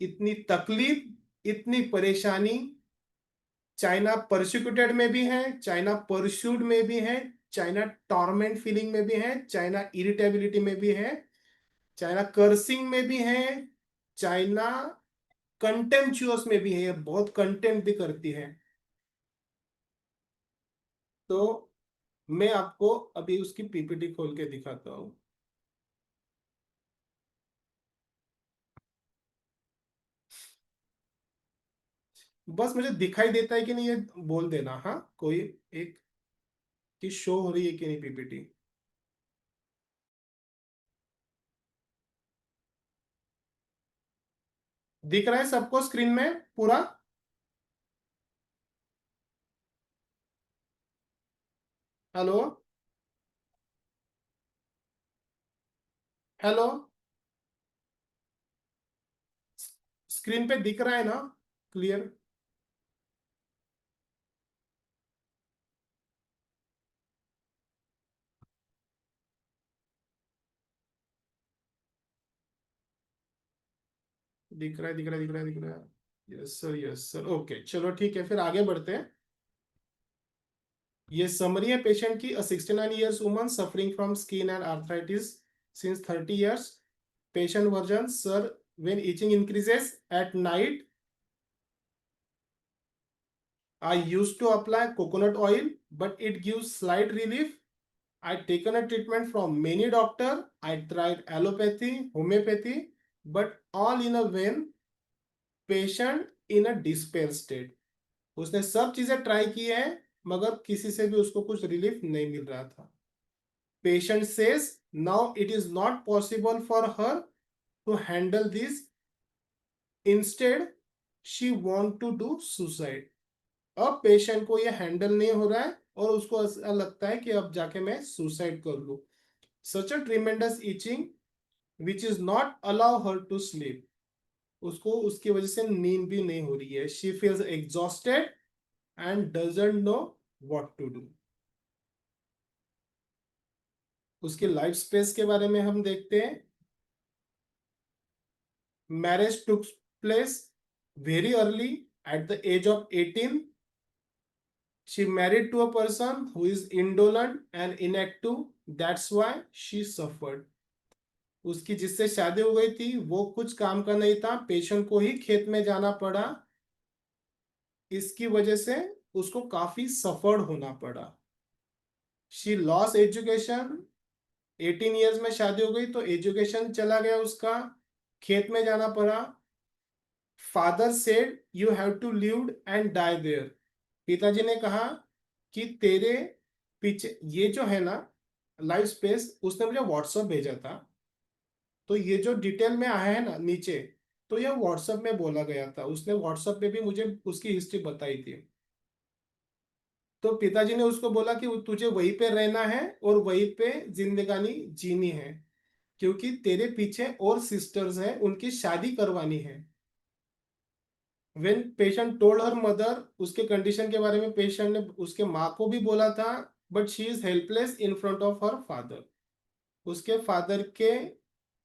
इतनी तकलीफ, इतनी परेशानी। चाइना परसिक्यूटेड में भी है, चाइना परस्यूड में भी है, चाइना टॉर्मेंट फीलिंग में भी है, चाइना इरिटेबिलिटी में भी है, चाइना कर्सिंग में भी है, चाइना कंटेम्पचुअस में भी है, बहुत कंटेम्प भी करती है। तो मैं आपको अभी उसकी पीपीटी खोल के दिखाता हूं। बस मुझे दिखाई देता है कि नहीं ये बोल देना, हाँ, कोई एक की शो हो रही है कि नहीं पीपीटी। दिख रहा है सबको स्क्रीन में पूरा? हेलो, हेलो, स्क्रीन पे दिख रहा है ना क्लियर? दिख रहा है, दिख रहा है, दिख रहा है, दिख रहा है। Yes sir, yes sir, okay, चलो ठीक है, फिर आगे बढ़ते हैं। ये समरी है पेशेंट की, 69 years woman suffering from skin and arthritis since 30 years. Patient version: sir, when itching increases at night, I used to apply coconut oil, but it gives slight relief. I taken a treatment from many doctor. I tried allopathy, homeopathy, but all in a vain. Patient in a despair state. उसने सब चीजें try की है, मगर किसी से भी उसको कुछ रिलीफ नहीं मिल रहा था। Patient says now it is not possible for her to handle this, instead she want to do suicide. अब पेशेंट को ये हैंडल नहीं हो रहा है और उसको ऐसा लगता है कि अब जाके मैं सुसाइड कर लूं। Such a tremendous itching which is not allow her to sleep. उसको उसकी वजह से नींद भी नहीं हो रही है। She feels exhausted and doesn't know what to do. उसकी लाइफ स्पेस के बारे में हम देखते हैं. Marriage took place very early at the age of 18. She married to a person who is indolent and inactive. That's why she suffered. उसकी जिससे शादी हो गई थी वो कुछ काम का नहीं था, पेशेंट को ही खेत में जाना पड़ा. इसकी वजह से उसको काफी सफर होना पड़ा. She loss education. 18 ईयर्स में शादी हो गई तो एजुकेशन चला गया उसका, खेत में जाना पड़ा. Father said you have to live and die there. पिताजी ने कहा कि तेरे पीछे ये जो है ना लाइफ स्पेस, उसने मुझे व्हाट्सएप भेजा था, तो ये जो डिटेल में आया है ना नीचे, तो ये व्हाट्सएप में बोला गया था. उसने व्हाट्सएप पे भी मुझे उसकी हिस्ट्री बताई थी. तो पिताजी ने उसको बोला कि तुझे वहीं पे रहना है और वहीं पे जिंदगानी जीनी है, क्योंकि तेरे पीछे और सिस्टर्स हैं, उनकी शादी करवानी है. When patient told her mother, उसके कंडीशन के बारे में पेशेंट ने उसके माँ को भी बोला था, but she is helpless in front of her father. उसके फादर के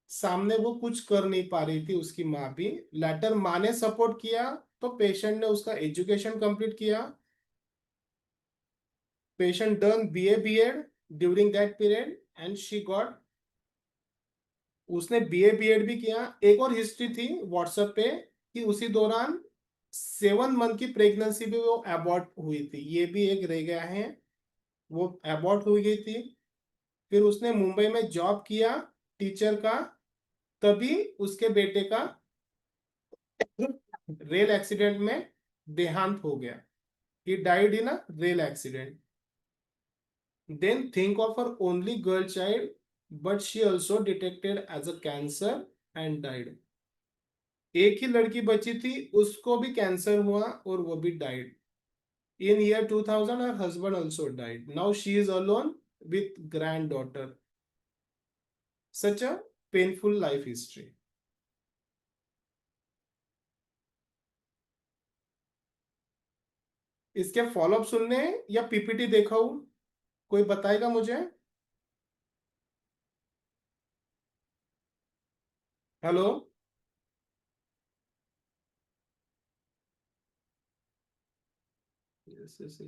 सामने वो कुछ कर नहीं पा रही थी उसकी माँ भी. लेटर माँ ने सपोर्ट किया तो पेशेंट ने उसका एजुकेशन कंप्लीट किया. Patient done BA B.Ed during that period and she got, उसने BA B.Ed भी किया. एक और हिस्ट्री थी व्हाट्सएप पे कि उसी दौरान 7 मंथ की प्रेगनेंसी भी वो अबॉर्ट हुई थी. ये भी एक रह गया है, वो अबॉर्ट हो गई थी. फिर उसने मुंबई में जॉब किया टीचर का, तभी उसके बेटे का रेल एक्सीडेंट में देहांत हो गया. He died in a rail accident. Then think of her only girl child, but she also detected as a cancer and died. एक ही लड़की बची थी, उसको भी कैंसर हुआ और वो भी died. In year 2000, her husband also died. Now she is alone with granddaughter. Such a painful life history. इसके फॉलोअप सुनने या PPT देखा हो, कोई बताएगा मुझे? हेलो. yes.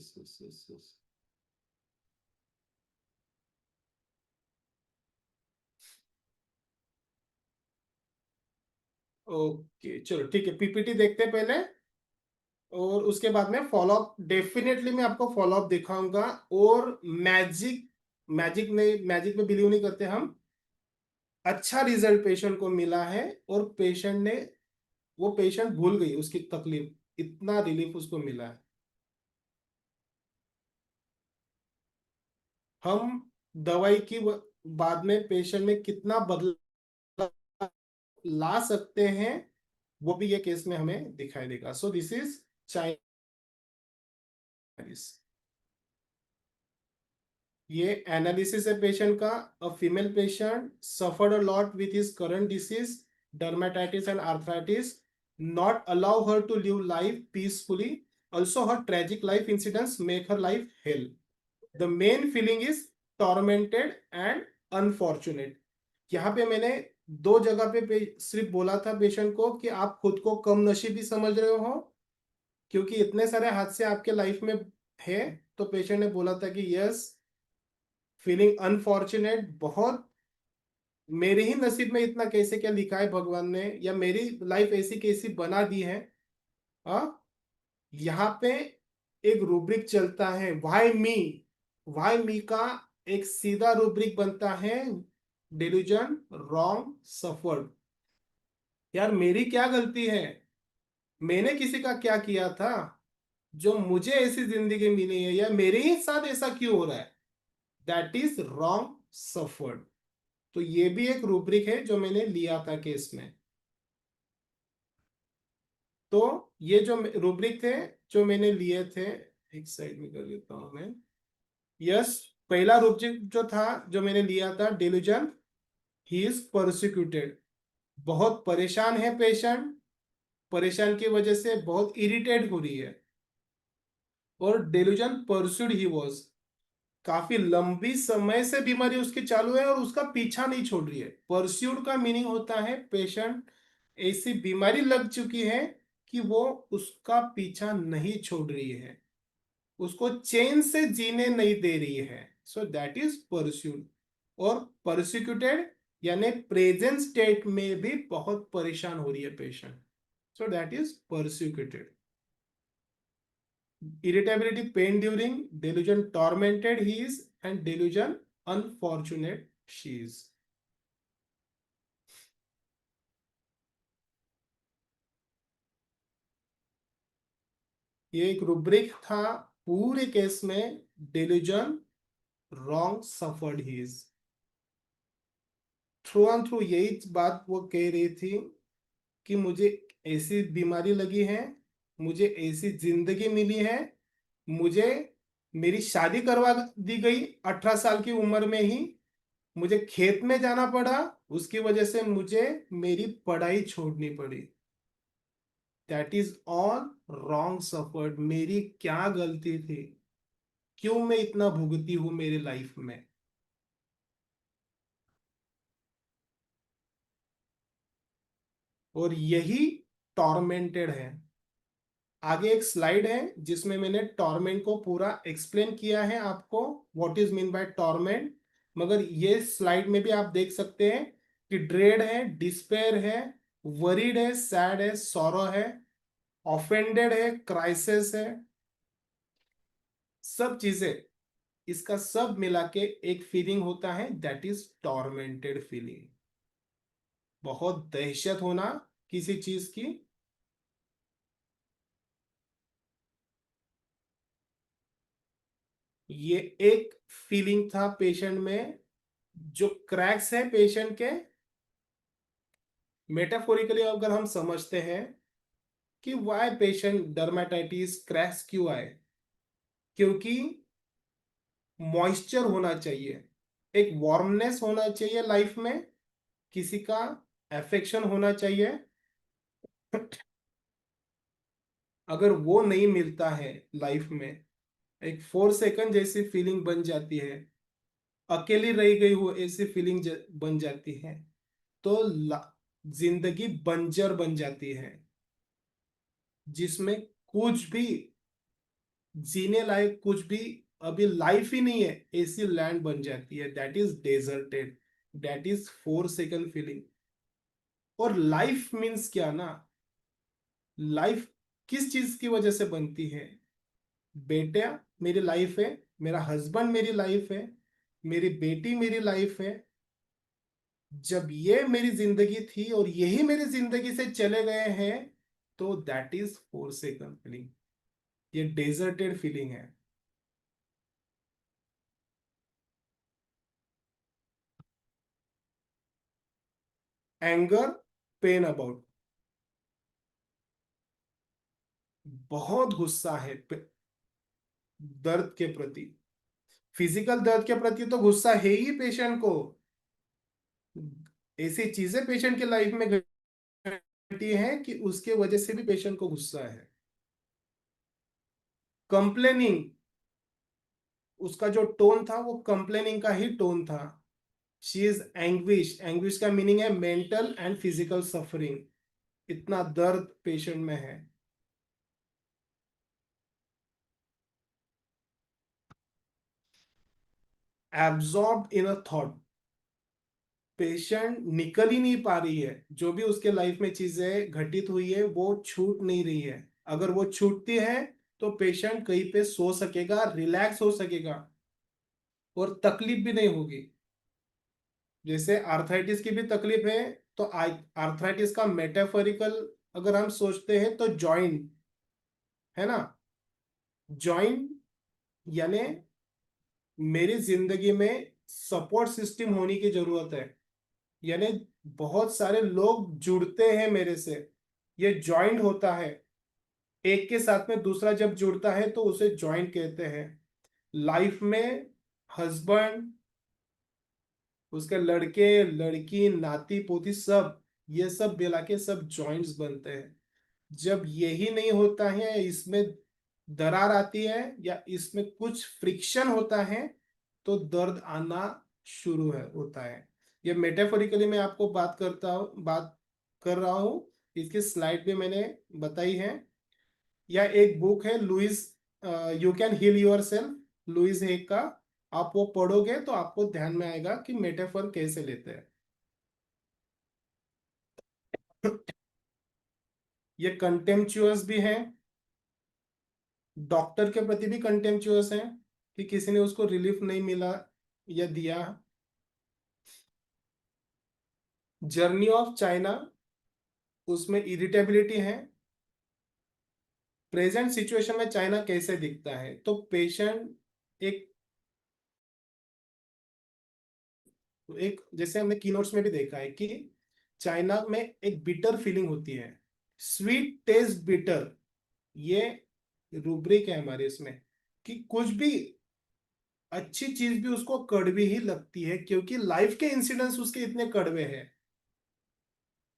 ओके चलो ठीक है, PPT देखते हैं पहले और उसके बाद में फॉलोअप. डेफिनेटली मैं आपको फॉलोअप दिखाऊंगा. और मैजिक में बिलीव नहीं करते हम. अच्छा रिजल्ट पेशेंट को मिला है और वो पेशेंट भूल गई उसकी तकलीफ, इतना रिलीफ उसको मिला है. हम दवाई की बाद में पेशेंट में कितना बदलाव ला सकते हैं वो भी ये केस में हमें दिखाई देगा. सो दिस इज चाइनीज. ये एनालिसिस है पेशेंट का. A female patient suffered a lot with his current disease dermatitis and arthritis, not allow her to live life peacefully. Also her tragic life incidents make her life hell. The main feeling is tormented and unfortunate. यहाँ पे मैंने 2 जगह पे सिर्फ बोला था patient को कि आप खुद को कम नसीबी समझ रहे हो क्योंकि इतने सारे हादसे आपके लाइफ में है. तो पेशेंट ने बोला था कि यस, फीलिंग अनफॉर्चुनेट, बहुत मेरे ही नसीब में इतना कैसे क्या लिखा है भगवान ने, या मेरी लाइफ ऐसी कैसी बना दी है. यहाँ पे एक रूब्रिक चलता है, वाई मी का एक सीधा रूब्रिक बनता है, डिल्यूजन, रॉन्ग, सफर्ड. यार मेरी क्या गलती है, मैंने किसी का क्या किया था जो मुझे ऐसी जिंदगी मिली है, या मेरे ही साथ ऐसा क्यों हो रहा है. That is wrong, suffered. तो ये भी एक रूब्रिक है जो मैंने लिया था केस में. तो ये जो रूब्रिक थे जो मैंने लिए थे, एक साइड में कर लेता हूं मैं. यस, पहला रूब्रिक जो था जो मैंने लिया था, डिल्यूजन, ही इज परसिक्यूटेड. बहुत परेशान है पेशेंट, परेशान की वजह से बहुत इरिटेट हो रही है. और डेल्यूजन परस्यूड ही वॉज, काफी लंबी समय से बीमारी उसकी चालू है और उसका पीछा नहीं छोड़ रही है। परस्यूड का मीनिंग होता है पेशेंट ऐसी बीमारी लग चुकी है कि वो उसका पीछा नहीं छोड़ रही है, उसको चैन से जीने नहीं दे रही है। So that is pursued. और परसिक्यूटेड यानी प्रेजेंट स्टेट में भी बहुत परेशान हो रही है patient, so that is persecuted. irritability, pain during, delusion, tormented he is, and delusion, unfortunate she is. ये एक रुब्रिक था पूरे केस में, delusion, wrong, suffered he is. Through and through यही बात वो कह रही थी कि मुझे ऐसी बीमारी लगी है, मुझे ऐसी जिंदगी मिली है, मुझे मेरी शादी करवा दी गई 18 साल की उम्र में ही, मुझे खेत में जाना पड़ा, उसकी वजह से मुझे मेरी पढ़ाई छोड़नी पड़ी। That is all wrong suffered. मेरी क्या गलती थी, क्यों मैं इतना भुगती हूं मेरी लाइफ में। और यही टॉर्मेंटेड है। आगे एक स्लाइड है जिसमें मैंने टॉर्मेंट को पूरा एक्सप्लेन किया है आपको, what is mean by torment. मगर ये स्लाइड में भी आप देख सकते हैं कि ड्रेड है, डिस्पेयर है, वरीड है, सैड है, सॉरो है, ऑफेंडेड है, क्राइसिस है, सब चीजें, इसका सब मिला के एक फीलिंग होता है, दैट इज टॉर्मेंटेड फीलिंग। बहुत दहशत होना किसी चीज की। ये एक फीलिंग था पेशेंट में। जो क्रैक्स है पेशेंट के, मेटाफोरिकली अगर हम समझते हैं कि वाई पेशेंट डर्मेटाइटिस क्रैक्स क्यों आए, क्योंकि मॉइस्चर होना चाहिए, एक वार्मनेस होना चाहिए लाइफ में, किसी का एफेक्शन होना चाहिए। अगर वो नहीं मिलता है लाइफ में, एक 4 सेकंड जैसी फीलिंग बन जाती है, अकेली रह गई हो ऐसी फीलिंग बन जाती है, तो जिंदगी बंजर बन जाती है, जिसमें कुछ भी जीने लायक कुछ भी अभी लाइफ ही नहीं है, ऐसी लैंड बन जाती है, that is deserted. That is 4 second feeling. और लाइफ मीन्स क्या ना, लाइफ किस चीज की वजह से बनती है। बेटा मेरी लाइफ है, मेरा हस्बैंड मेरी लाइफ है, मेरी बेटी मेरी लाइफ है। जब ये मेरी जिंदगी थी और यही मेरी जिंदगी से चले गए हैं, तो दैट इज 4 सेकंड फीलिंग। ये डेजर्टेड फीलिंग है। एंगर, पेन अबाउट, बहुत गुस्सा है दर्द के प्रति। फिजिकल दर्द के प्रति तो गुस्सा है ही पेशेंट को, ऐसी चीजें पेशेंट के लाइफ में घटी हैं कि उसके वजह से भी पेशेंट को गुस्सा है। कंप्लेनिंग, उसका जो टोन था वो कंप्लेनिंग का ही टोन था। शी इज एंग्विश, एंग्विश का मीनिंग है मेंटल एंड फिजिकल सफरिंग, इतना दर्द पेशेंट में है। Absorb in a thought, patient निकल ही नहीं पा रही है, जो भी उसके लाइफ में चीजें घटित हुई है वो छूट नहीं रही है। अगर वो छूटती है तो पेशेंट कहीं पे सो सकेगा, रिलैक्स हो सकेगा और तकलीफ भी नहीं होगी। जैसे आर्थराइटिस की भी तकलीफ है, तो आर्थराइटिस का मेटाफोरिकल अगर हम सोचते हैं तो जॉइंट है ना, जॉइंट यानी मेरी जिंदगी में सपोर्ट सिस्टम होने की जरूरत है, यानी बहुत सारे लोग जुड़ते हैं मेरे से, ये जॉइंट होता है। एक के साथ में दूसरा जब जुड़ता है तो उसे जॉइंट कहते हैं। लाइफ में हस्बैंड, उसके लड़के लड़की नाती पोती सब, ये सब मिला के सब जॉइंट्स बनते हैं। जब यही नहीं होता है, इसमें दरार आती है या इसमें कुछ फ्रिक्शन होता है तो दर्द आना शुरू है होता है। ये मेटाफोरिकली मैं आपको बात कर रहा हूँ, इसकी स्लाइड भी मैंने बताई है। या एक बुक है Louise, you can heal yourself, Louise Hay का, आप वो पढ़ोगे तो आपको ध्यान में आएगा कि मेटाफोर कैसे लेते हैं। ये कंटेम्पचुअस भी है, डॉक्टर के प्रति भी कंटेम्पचुअस है कि किसी ने उसको रिलीफ नहीं मिला या दिया। जर्नी ऑफ चाइना, उसमें इरिटेबिलिटी है। प्रेजेंट सिचुएशन में चाइना कैसे दिखता है, तो पेशेंट एक एक जैसे हमने कीनोट्स में भी देखा है कि चाइना में एक बिटर फीलिंग होती है, स्वीट टेस्ट बिटर। ये रूब्रिक है हमारे इसमें कि कुछ भी अच्छी चीज भी उसको कड़वी ही लगती है क्योंकि लाइफ के इंसिडेंट्स उसके इतने कड़वे हैं,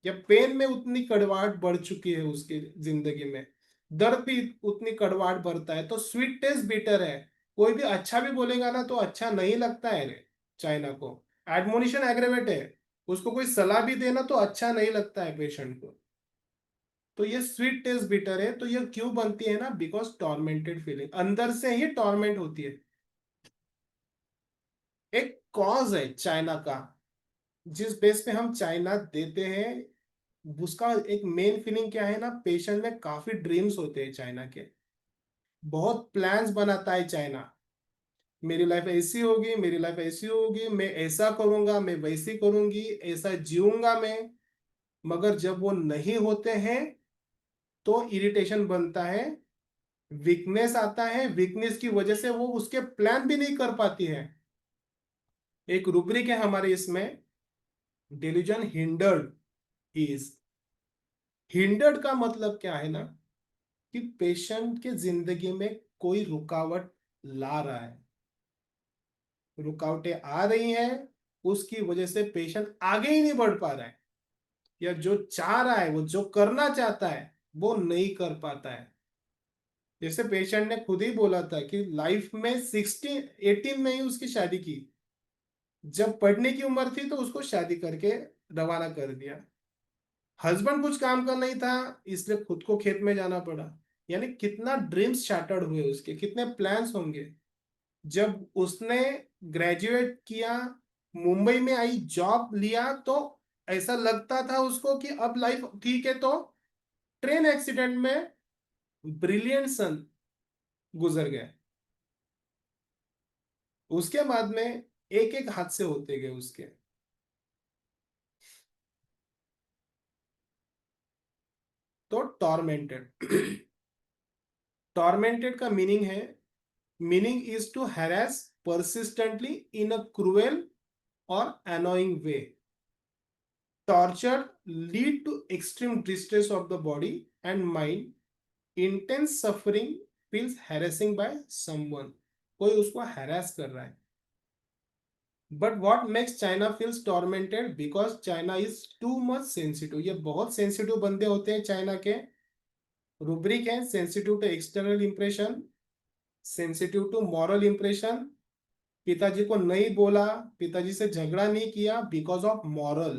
या पेन में उतनी कड़वाहट बढ़ चुकी है उसकी जिंदगी में, दर्द भी उतनी कड़वाहट बढ़ता है, तो स्वीट टेस्ट बिटर है। कोई भी अच्छा भी बोलेगा ना तो अच्छा नहीं लगता है रे चाइना को। एडमोनिशन एग्रेवेट है, उसको कोई सलाह भी देना तो अच्छा नहीं लगता है पेशेंट को। तो ये स्वीट टेस्ट बिटर है, तो ये क्यों बनती है ना, बिकॉज टॉर्मेंटेड फीलिंग अंदर से ही टॉर्मेंट होती है। एक कॉज है चाइना का, जिस बेस पे हम चाइना देते हैं, उसका एक मेन फीलिंग क्या है ना, पेशेंट में काफी ड्रीम्स होते हैं चाइना के, बहुत प्लान्स बनाता है चाइना। मेरी लाइफ ऐसी होगी, मेरी लाइफ ऐसी होगी, मैं ऐसा करूंगा, मैं वैसी करूंगी, ऐसा जीऊंगा मैं। मगर जब वो नहीं होते हैं तो इरिटेशन बनता है, वीकनेस आता है, वीकनेस की वजह से वो उसके प्लान भी नहीं कर पाती है। एक रूब्रिक है हमारे इसमें, डिलीजन हिंडर्ड इज। हिंडर्ड का मतलब क्या है ना, कि पेशेंट के जिंदगी में कोई रुकावट ला रहा है, रुकावटें आ रही हैं, उसकी वजह से पेशेंट आगे ही नहीं बढ़ पा रहा है, या जो चाह रहा है, वो जो करना चाहता है वो नहीं कर पाता है। जैसे पेशेंट ने खुद ही बोला था कि लाइफ में 18 में ही उसकी शादी की, जब पढ़ने की उम्र थी तो उसको शादी करके रवाना कर दिया। हस्बैंड कुछ काम का नहीं था, इसलिए खुद को खेत में जाना पड़ा। यानी कितना ड्रीम्स शैटर्ड हुए उसके, कितने प्लान्स होंगे। जब उसने ग्रेजुएट किया, मुंबई में आई, जॉब लिया, तो ऐसा लगता था उसको कि अब लाइफ ठीक है, तो ट्रेन एक्सीडेंट में ब्रिलियंट सन गुजर गए। उसके बाद में एक एक हादसे होते गए उसके। तो टॉर्मेंटेड, टॉर्मेंटेड का मीनिंग है, meaning is to harass persistently in a cruel or annoying way. Torture lead to extreme distress of the body and mind. Intense suffering feels harassing by someone. कोई उसको harass कर रहा है. But what makes China feels tormented? Because China is too much sensitive. ये बहुत sensitive बंदे होते हैं चाइना के। रूब्रिक है, sensitive to external impression, sensitive to moral impression. पिताजी को नहीं बोला, पिताजी से झगड़ा नहीं किया, बिकॉज ऑफ मॉरल।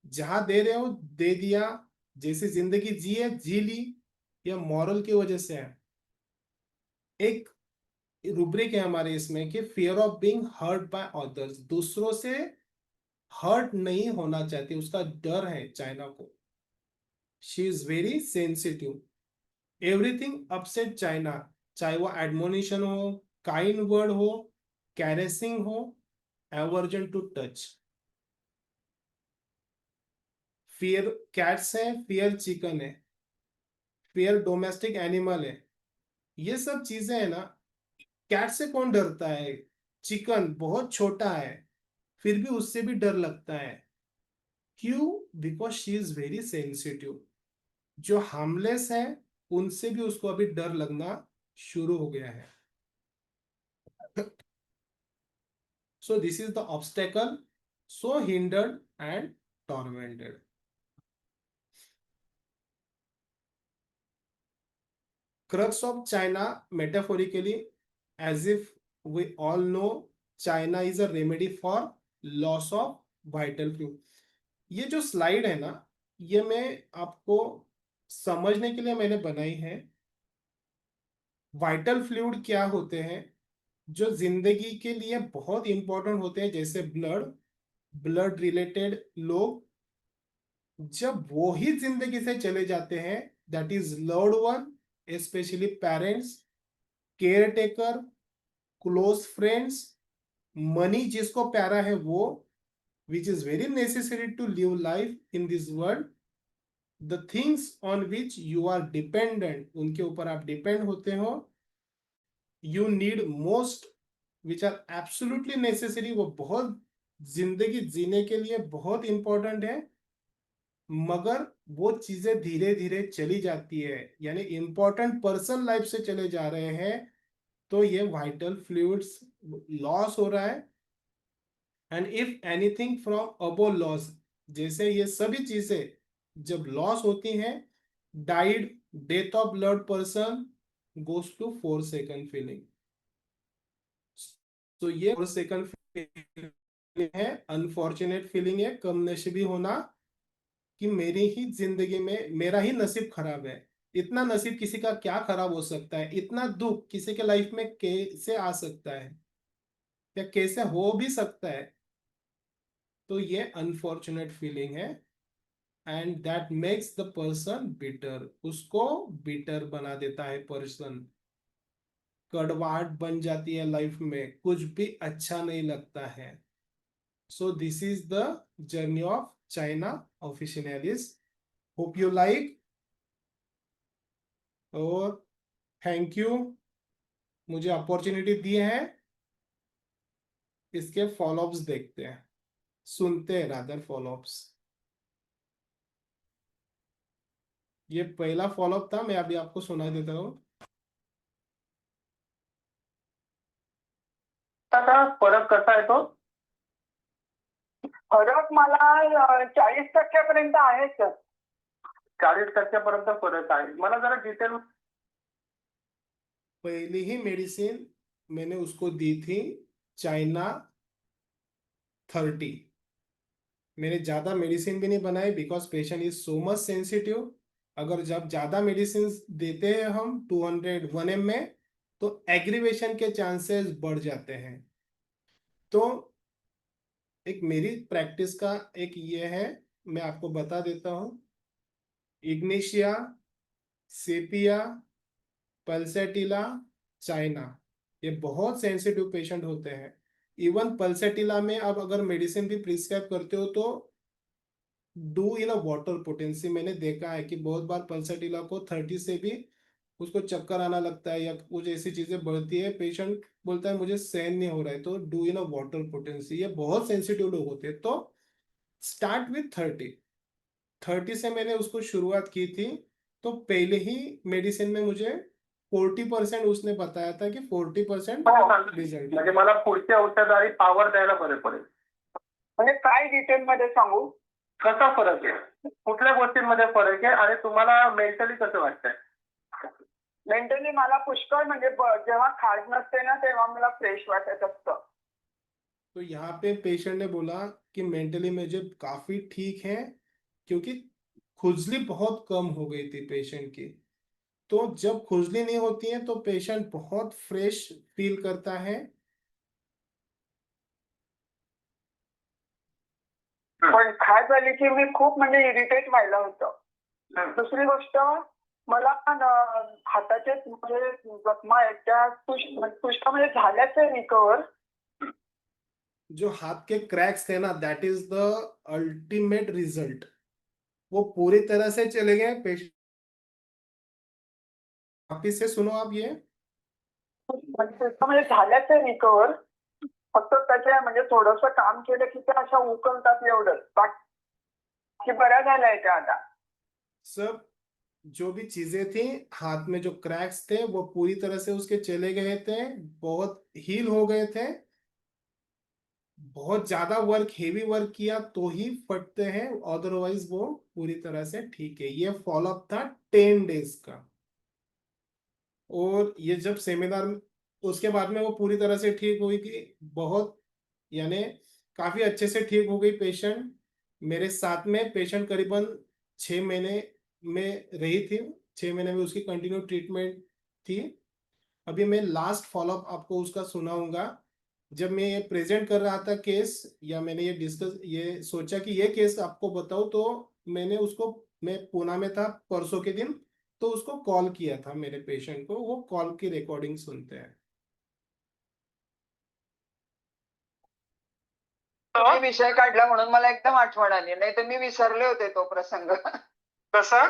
जहां दे रहे हो दे दिया, जैसी जिंदगी जी है जी ली, यह मॉरल की वजह से है। एक रूब्रिक है हमारे इसमें कि fear of being hurt by others, दूसरों से हर्ट नहीं होना चाहती, उसका डर है चाइना को। She is very sensitive, everything upset China, चाहे वो एडमोनिशन हो, काइंड वर्ड हो, कैरेसिंग हो, aversion to touch. Fear cats है, फियर चिकन है, फियर डोमेस्टिक एनिमल है, ये सब चीजें है ना। कैट से कौन डरता है, चिकन बहुत छोटा है फिर भी उससे भी डर लगता है। क्यों? Because she is very sensitive. जो हार्मलेस है उनसे भी उसको अभी डर लगना शुरू हो गया है। So this is the obstacle, so hindered and tormented. crux of China, metaphorically, as if we all know, China is a remedy for loss of vital fluid. ये जो स्लाइड है ना, ये मैं आपको समझने के लिए मैंने बनाई है। वाइटल फ्लूइड क्या होते हैं जो जिंदगी के लिए बहुत इंपॉर्टेंट होते हैं, जैसे ब्लड रिलेटेड लोग, जब वो ही जिंदगी से चले जाते हैं, that is loved one, specially parents, caretaker, close friends, money जिसको प्यारा है वो, which is very necessary to live life in this world, the things on which you are dependent, उनके ऊपर आप डिपेंड होते हो, you need most, which are absolutely necessary, वो बहुत जिंदगी जीने के लिए बहुत इंपॉर्टेंट है, मगर वो चीजें धीरे धीरे चली जाती है, यानी इंपॉर्टेंट पर्सन लाइफ से चले जा रहे हैं, तो ये वाइटल फ्लूइड्स लॉस हो रहा है। And if anything from above loss, जैसे ये सभी चीजें जब लॉस होती हैं, died, death of blood person goes to 4 second feeling. तो ये 4 सेकंड फीलिंग है, अनफॉर्चुनेट फीलिंग है, कम नसीबी होना कि मेरी ही जिंदगी में मेरा ही नसीब खराब है। इतना नसीब किसी का क्या खराब हो सकता है, इतना दुख किसी के लाइफ में कैसे आ सकता है या कैसे हो भी सकता है। तो ये अनफॉर्चुनेट फीलिंग है, and that makes the person bitter, उसको बिटर बना देता है पर्सन, कड़वाहट बन जाती है लाइफ में, कुछ भी अच्छा नहीं लगता है। So this is the journey of China officinalis. Hope you like, और थैंक यू मुझे अपॉर्चुनिटी दी है। इसके फॉलोअप्स देखते हैं, सुनते हैं रादर फॉलोअप्स। ये पहला फॉलोअप था, मैं अभी आपको सुना देता हूँ।
आता फरक कसा आहे तो? फरक मला 40% आहेच. 40% फरक आहे, मला जरा डिटेल।
पहली ही मेडिसिन मैंने उसको दी थी चाइना 30। मैंने ज्यादा मेडिसिन भी नहीं बनाई, because patient is so much sensitive. अगर जब ज्यादा मेडिसिन देते हैं हम 200 1 ml में, तो एग्रीवेशन के चांसेस बढ़ जाते हैं। तो एक मेरी प्रैक्टिस का एक ये है, मैं आपको बता देता हूँ। इग्निशिया, सेपिया, पल्सेटिला, चाइना, ये बहुत सेंसिटिव पेशेंट होते हैं। इवन पल्सेटिला में अब अगर मेडिसिन भी प्रिस्क्राइब करते हो तो do in a water potency. मैंने देखा है कि बहुत बार पल्सेटिला को 30 से भी उसको चक्कर आना लगता है या कुछ ऐसी चीजें बढ़ती है, पेशेंट बोलता है मुझे सहन नहीं हो रहा है, तो do in a water potency. ये बहुत सेंसिटिव लोग होते हैं, तो स्टार्ट विथ 30 से मैंने उसको शुरुआत की थी। तो पहले ही मेडिसिन में मुझे 40% उसने बताया था कि 40% रिजल्ट,
म्हणजे मला पुढच्या औषधारी पावर द्यायला बरे पडेल। म्हणजे काय डिटेल मध्ये सांगू, कसा फरक आहे, कुठल्या गोष्टींमध्ये फरक आहे, आणि तुम्हाला मेंटली कसं वाटतंय? मेंटली मला पुष्कळ म्हणजे जेव्हा खाज नसते ना तेव्हा मला फ्रेश वाटत असतं।
तो यहाँ पे पेशेंट ने बोला कि मेंटली मुझे काफी ठीक है, क्योंकि खुजली बहुत कम हो गई थी पेशेंट की। तो जब खुजली नहीं होती है तो पेशेंट बहुत फ्रेश फील करता है।
पण खाज आली की मी खूप म्हणजे इरिटेट व्हायला होतं। दुसरी गोष्ट, मला हाताचे म्हणजे जखमा आहेत त्या पुष्कळ म्हणजे झाल्याच आहे रिकवर।
जो हाथ के क्रैक्स थे ना, that is the ultimate result, वो पूरी तरह से चले गए। पेशेंट वापिस से सुनो आप ये,
म्हणजे झाल्याच आहे रिकवर, फक्त त्याच्या म्हणजे थोडंसं काम केलं की त्या अशा उकलतात एवढंच, बाकी बऱ्या झाल्या त्या आता।
सब जो भी चीजें थी हाथ में, जो क्रैक्स थे वो पूरी तरह से उसके चले गए थे, बहुत हील हो गए थे। बहुत ज्यादा वर्क, हेवी वर्क किया तो ही फटते हैं, अदरवाइज वो पूरी तरह से ठीक है। ये फॉलोअप था 10 days का। और ये जब सेमिनार, उसके बाद में वो पूरी तरह से ठीक हुई कि बहुत, यानी काफी अच्छे से ठीक हो गई पेशेंट। मेरे साथ में पेशेंट करीबन 6 महीने में रही थी, 6 महीने में उसकी कंटिन्यू ट्रीटमेंट थी। अभी मैं लास्ट फॉलोअप आपको उसका सुनाऊंगा। जब मैं ये प्रेजेंट कर रहा था केस, या मैंने ये सोचा कि ये केस आपको बताऊं, तो मैंने उसको, मैं पूना में था परसों के दिन, तो उसको कॉल किया था मेरे पेशेंट को, वो कॉल की रिकॉर्डिंग सुनते हैं।
तुम्ही विषय काढला म्हणून मला एकदम आठवण आली, नाही तर मी विसरले होते तो प्रसंग.
कसा?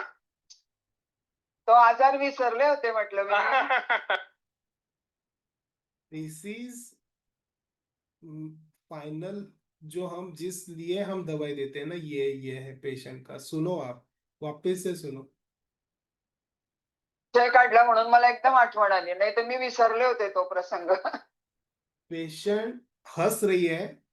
तो आजार विसरले होते म्हटलं मी.
दिस इज फाइनल, जो हम जिस लिए हम दवाई देते हैं ना, ये है पेशेंट का। सुनो, आप वापस से सुनो।
विषय काढला म्हणून मला एकदम आठवण आली, नाही तर मी विसरले होते तो प्रसंग.
पेशेंट हंस रही है।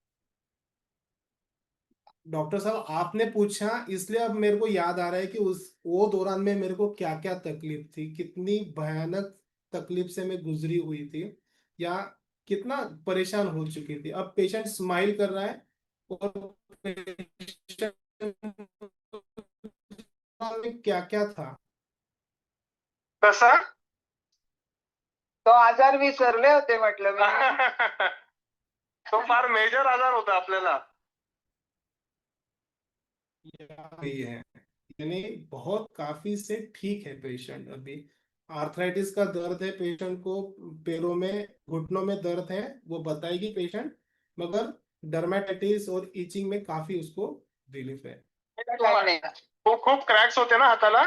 डॉक्टर साहब आपने पूछा, इसलिए अब मेरे को याद आ रहा है कि उस वो दौरान में मेरे को क्या क्या तकलीफ थी, कितनी भयानक तकलीफ से मैं गुजरी हुई थी, या कितना परेशान हो चुकी थी। अब पेशेंट स्माइल कर रहा है, और patient में क्या क्या था।
कसा?
तो आजार विसरले होते म्हटलं मी.
तो फार मेजर आजार होता आपल्याला.
यही है, यानी बहुत काफी से ठीक है पेशेंट अभी। आर्थराइटिस का दर्द है पेशेंट को, पैरों में घुटनों में दर्द है, वो बताएगी पेशेंट, मगर डर्मेटाइटिस और इचिंग में काफी उसको रिलीफ है।
नाही.
खूप क्रॅक्स होते ना हाताला?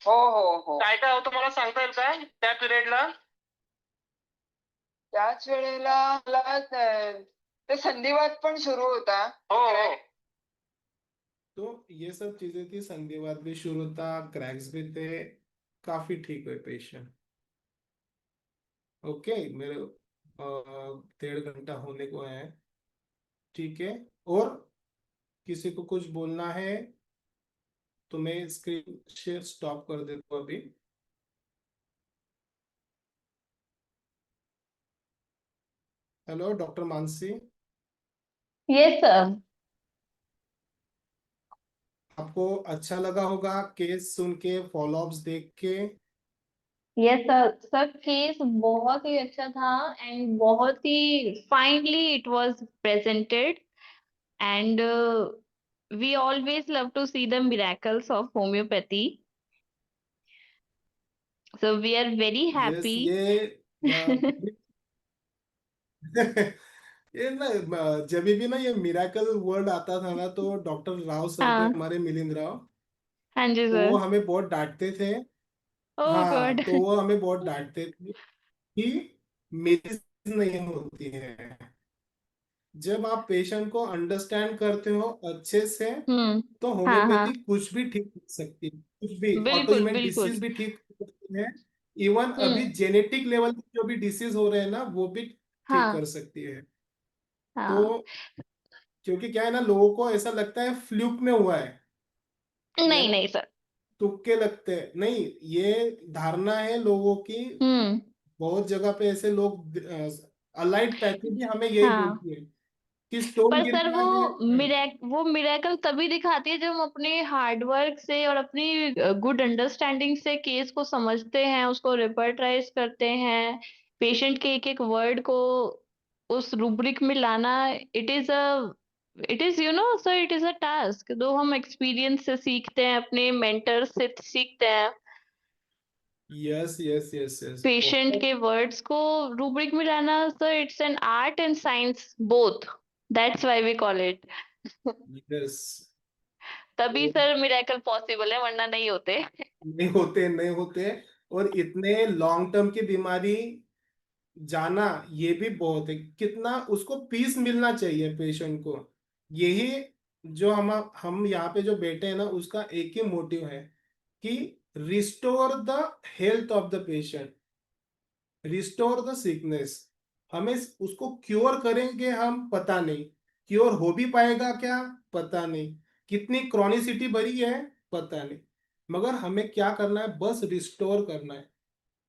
हो हो हो.
काय काय होतं मला सांगता येईल का त्या पिरियडला?
त्याच वेळेला मला ते संधिवात पण सुरू होता.
हो हो.
तो ये सब चीजें थी, संधिवात भी शुरू था, क्रैक्स भी थे, काफी ठीक हुए पेशेंट। ओके, मेरे 1.5 घंटा होने को है। ठीक है, और किसी को कुछ बोलना है तो मैं स्क्रीन शेयर स्टॉप कर देता हूँ अभी। Hello doctor Mansi,
Yes, sir.
आपको अच्छा लगा होगा केस सुन के, फॉलोअप्स देख के।
Yes, sir. Sir, केस बहुत ही अच्छा था एंड बहुत ही finally it was presented and we always love to see the miracles of homeopathy. So we are very
yes,
happy.
ये ये ना, जब भी ना ये मिराकल वर्ड आता था ना, तो डॉक्टर राव सर थे
हाँ,
हमारे, मिलिंद राव,
हाँ जी
तो वो
सर.
हमें बहुत डांटते थे।
ओह
हाँ,
गॉड.
तो वो हमें बहुत डांटते थे कि मेडिसिन नहीं होती है। जब आप पेशेंट को अंडरस्टैंड करते हो अच्छे से,
हम्म.
तो
हाँ हाँ,
होम्योपैथी कुछ भी ठीक कर सकती है, कुछ भी ऑटो
बिल्कुल
इम्यून
बिल्कुल.
डिसीज भी ठीक कर सकती है। इवन अभी
हम्म.
जेनेटिक लेवल पे जो भी डिसीज हो रहे हैं ना, वो भी ठीक
हाँ
कर सकती है। तो
हाँ.
क्योंकि क्या है ना, लोगों को ऐसा लगता है फ्लूक में हुआ है,
नहीं
यानी
नहीं सर.
तुक्के लगते हैं, नहीं, ये धारणा है लोगों की।
हम्म.
बहुत जगह पे ऐसे लोग, अलाइड पैथी भी हमें यही
हाँ,
बोलती है कि स्टोन
पर
गिर
सर
गया है।
वो मिरेकल तभी दिखाती है जब हम अपने हार्ड वर्क से और अपनी गुड अंडरस्टैंडिंग से केस को समझते हैं, उसको रिपर्टराइज करते हैं, पेशेंट के एक एक वर्ड को उस रूब्रिक में लाना. It is sir, it is a task जो हम एक्सपीरियंस से सीखते हैं, अपने मेंटर से सीखते हैं.
Yes yes yes yes,
patient
बहुत।
के वर्ड्स को रूब्रिक में लाना, sir, it's an art and science both. That's why we call it.
Yes,
तभी सर मिरेकल पॉसिबल है, वरना नहीं होते.
नहीं होते, नहीं होते। और इतने लॉन्ग टर्म की बीमारी जाना, ये भी बहुत है। कितना उसको पीस मिलना चाहिए पेशेंट को, यही जो हम यहाँ पे जो बैठे हैं ना, उसका एक ही मोटिव है कि restore the health of the patient, restore the sickness. हमें उसको क्योर करेंगे हम, पता नहीं क्योर हो भी पाएगा क्या, पता नहीं कितनी क्रॉनिसिटी भरी है, पता नहीं, मगर हमें क्या करना है, बस रिस्टोर करना है।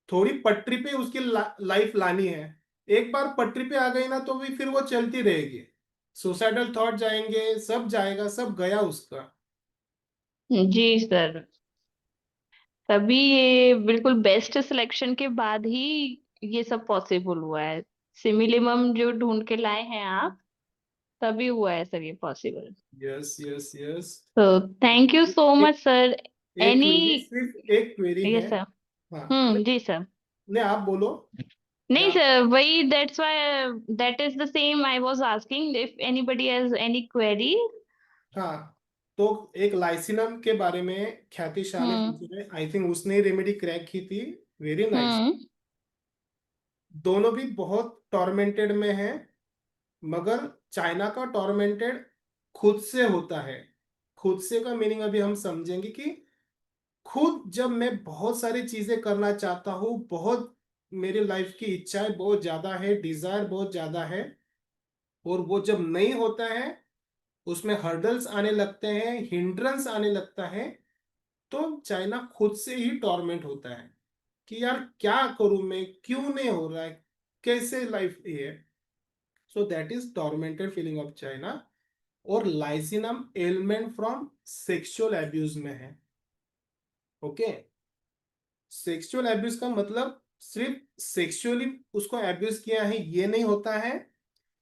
थोड़ी पटरी पे उसकी लाइफ लानी है। एक बार पटरी पे आ गई ना तो भी फिर वो चलती रहेगी, सुसाइडल थॉट जाएंगे, सब जाएगा, सब गया उसका।
जी सर, तभी ये बिल्कुल बेस्ट सिलेक्शन के बाद ही ये सब पॉसिबल हुआ है। सिमिलिमम जो ढूंढ के लाए हैं आप, तभी हुआ है सर ये पॉसिबल।
Yes yes yes.
तो थैंक यू सो
एक
मच सर।
एक
एनी,
क्वेरी, सिर्फ एक क्वेरी
ये
है।
सर।
हाँ,
जी सर।
नहीं आप बोलो।
नहीं
या
सर, वही that's why that is the same I was asking if anybody has any query.
हाँ, तो एक लाइसिनम के बारे में ख्याति शाह ने
हम्म।
पूछ रहे, आई थिंक उसने रेमेडी क्रैक की थी। Very nice.
हम्म।
दोनों भी बहुत टॉर्मेंटेड में हैं, मगर चाइना का टॉर्मेंटेड खुद से होता है। खुद से का मीनिंग अभी हम समझेंगे कि खुद जब मैं बहुत सारी चीजें करना चाहता हूँ, बहुत मेरी लाइफ की इच्छाएं बहुत ज्यादा है, डिजायर बहुत ज्यादा है, और वो जब नहीं होता है, उसमें हर्डल्स आने लगते हैं, हिंड्रेंस आने लगता है, तो चाइना खुद से ही टॉर्मेंट होता है कि यार क्या करूं मैं, क्यों नहीं हो रहा है, कैसे लाइफ ये है। So that is tormented feeling of China. और लाइसिनम एलिमेंट फ्रॉम सेक्सुअल एब्यूज में है। ओके, सेक्सुअल एब्यूज का मतलब सिर्फ सेक्सुअली उसको एब्यूज किया है ये नहीं होता है।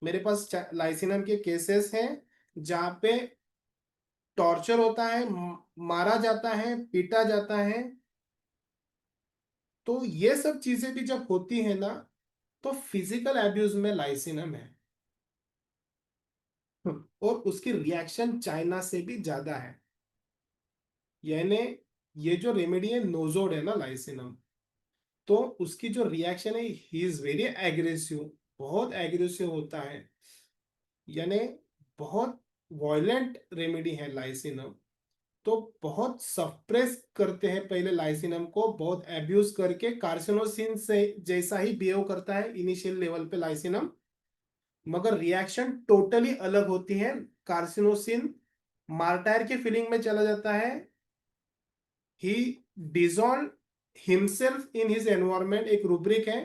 मेरे पास लाइसिनम के केसेस हैं जहाँ पे टॉर्चर होता है, मारा जाता है, पीटा जाता है। तो ये सब चीजें भी जब होती है ना, तो फिजिकल एब्यूज में लाइसिनम है। और उसकी रिएक्शन चाइना से भी ज्यादा है। यानी ये जो रेमेडी है नोजोड है ना लाइसिनम, तो उसकी जो रिएक्शन है ही इज वेरी एग्रेसिव, बहुत एग्रेसिव होता है। यानी बहुत वॉयलेंट रेमेडी है लाइसिनम। तो बहुत सप्रेस करते हैं पहले लाइसिनम को, बहुत एब्यूज करके कार्सिनोसिन से जैसा ही बिहेव करता है इनिशियल लेवल पे लाइसिनम, मगर रिएक्शन टोटली अलग होती है। कार्सिनोसिन मार्टायर की फीलिंग में चला जाता है। He dissolve himself in his environment, एक रूब्रिक है,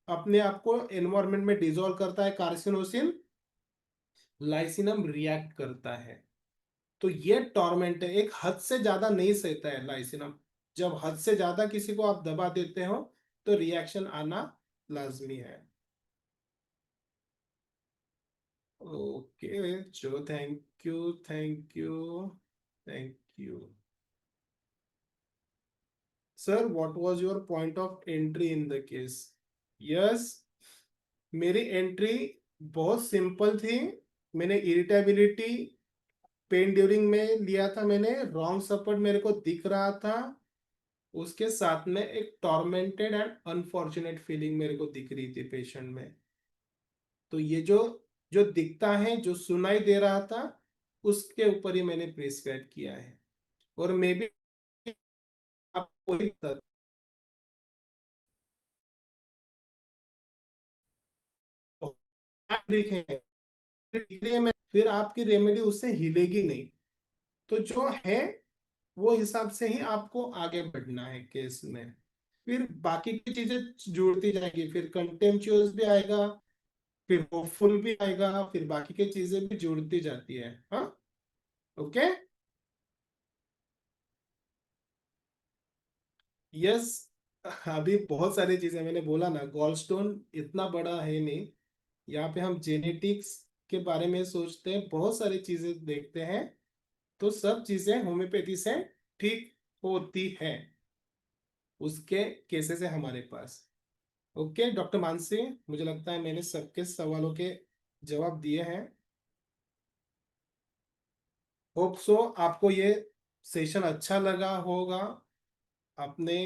अपने आप को एनवायरमेंट में डिजॉल्व करता है कार्सिनोसिन। लाइसिनम रिएक्ट करता है। तो ये टॉर्मेंट है, एक हद से ज्यादा नहीं सहता है लाइसिनम। जब हद से ज्यादा किसी को आप दबा देते हो तो रिएक्शन आना लाजमी है। ओके, चलो thank you, thank you, thank you. Sir what was your point of entry in the case? Yes, मेरी एंट्री बहुत सिंपल थी। मैंने इरिटेबिलिटी, पेन ड्यूरिंग में लिया था, मैंने रॉन्ग सपोर्ट मेरे को दिख रहा था, उसके साथ में एक टॉर्मेंटेड एंड अनफॉर्चुनेट फीलिंग मेरे को दिख रही थी पेशेंट में। तो ये जो जो दिखता है, जो सुनाई दे रहा था, उसके ऊपर ही मैंने प्रिस्क्राइब किया है। और मे बी आपको ही है, फिर आपकी रेमेडी उससे हिलेगी नहीं। तो जो है वो हिसाब से ही आपको आगे बढ़ना है केस में। फिर बाकी की चीजें जुड़ती जाएगी, फिर कंटेम्पचुअस भी आएगा, फिर होपफुल भी आएगा, फिर बाकी की चीजें भी जुड़ती जाती है। हाँ, ओके, यस। अभी बहुत सारी चीजें, मैंने बोला ना गॉल स्टोन इतना बड़ा है नहीं। यहाँ पे हम जेनेटिक्स के बारे में सोचते हैं, बहुत सारी चीजें देखते हैं, तो सब चीजें होम्योपैथी से ठीक होती है। उसके केसेस है हमारे पास। ओके डॉक्टर मानसी, मुझे लगता है मैंने सबके सवालों के जवाब दिए हैं। होप सो आपको ये सेशन अच्छा लगा होगा, आपने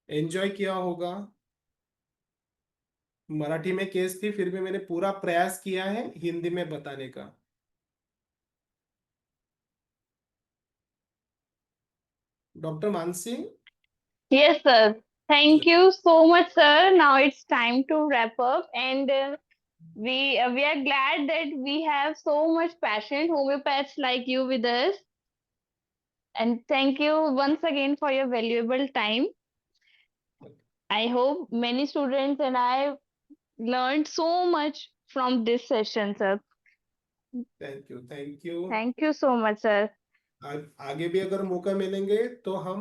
एंजॉय किया होगा। मराठी में केस थी, फिर भी मैंने पूरा प्रयास किया है हिंदी में बताने का। Doctor Mansi,
Yes, sir. Thank you so much, sir. Now it's time to wrap up, and we are glad that we have so much passionate homeopaths like you with us. And thank you once again for your valuable time. I hope many students and I learned so much from this session, sir.
Thank you, thank you.
Thank you so much, sir.
आगे भी अगर मौका मिलेंगे तो हम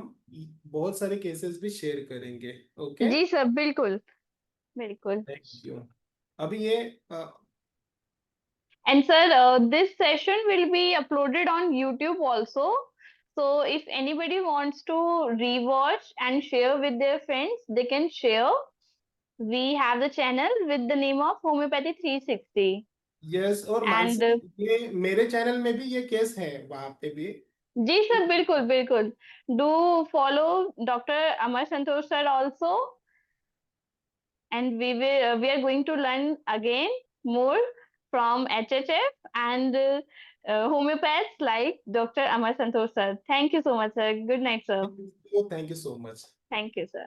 बहुत सारे cases भी शेयर करेंगे। ओके,
जी सर, बिल्कुल बिल्कुल।
Thank you. अभी ये
And sir, this session will be uploaded on YouTube also. So if anybody wants to rewatch and share with their friends, they can share. We have the channel with the name of Homeopathy 360.
Yes, और
And
Mansi, ये मेरे channel में भी ये case है, वहां पे भी।
जी सर, बिल्कुल बिल्कुल। Do follow Dr. Amar Santosh sir also. And we are going to learn again more from HHF and homeopaths like Dr. Amar Santosh sir. Thank you so much, sir. Good night, sir.
Thank you so much.
Thank you, sir.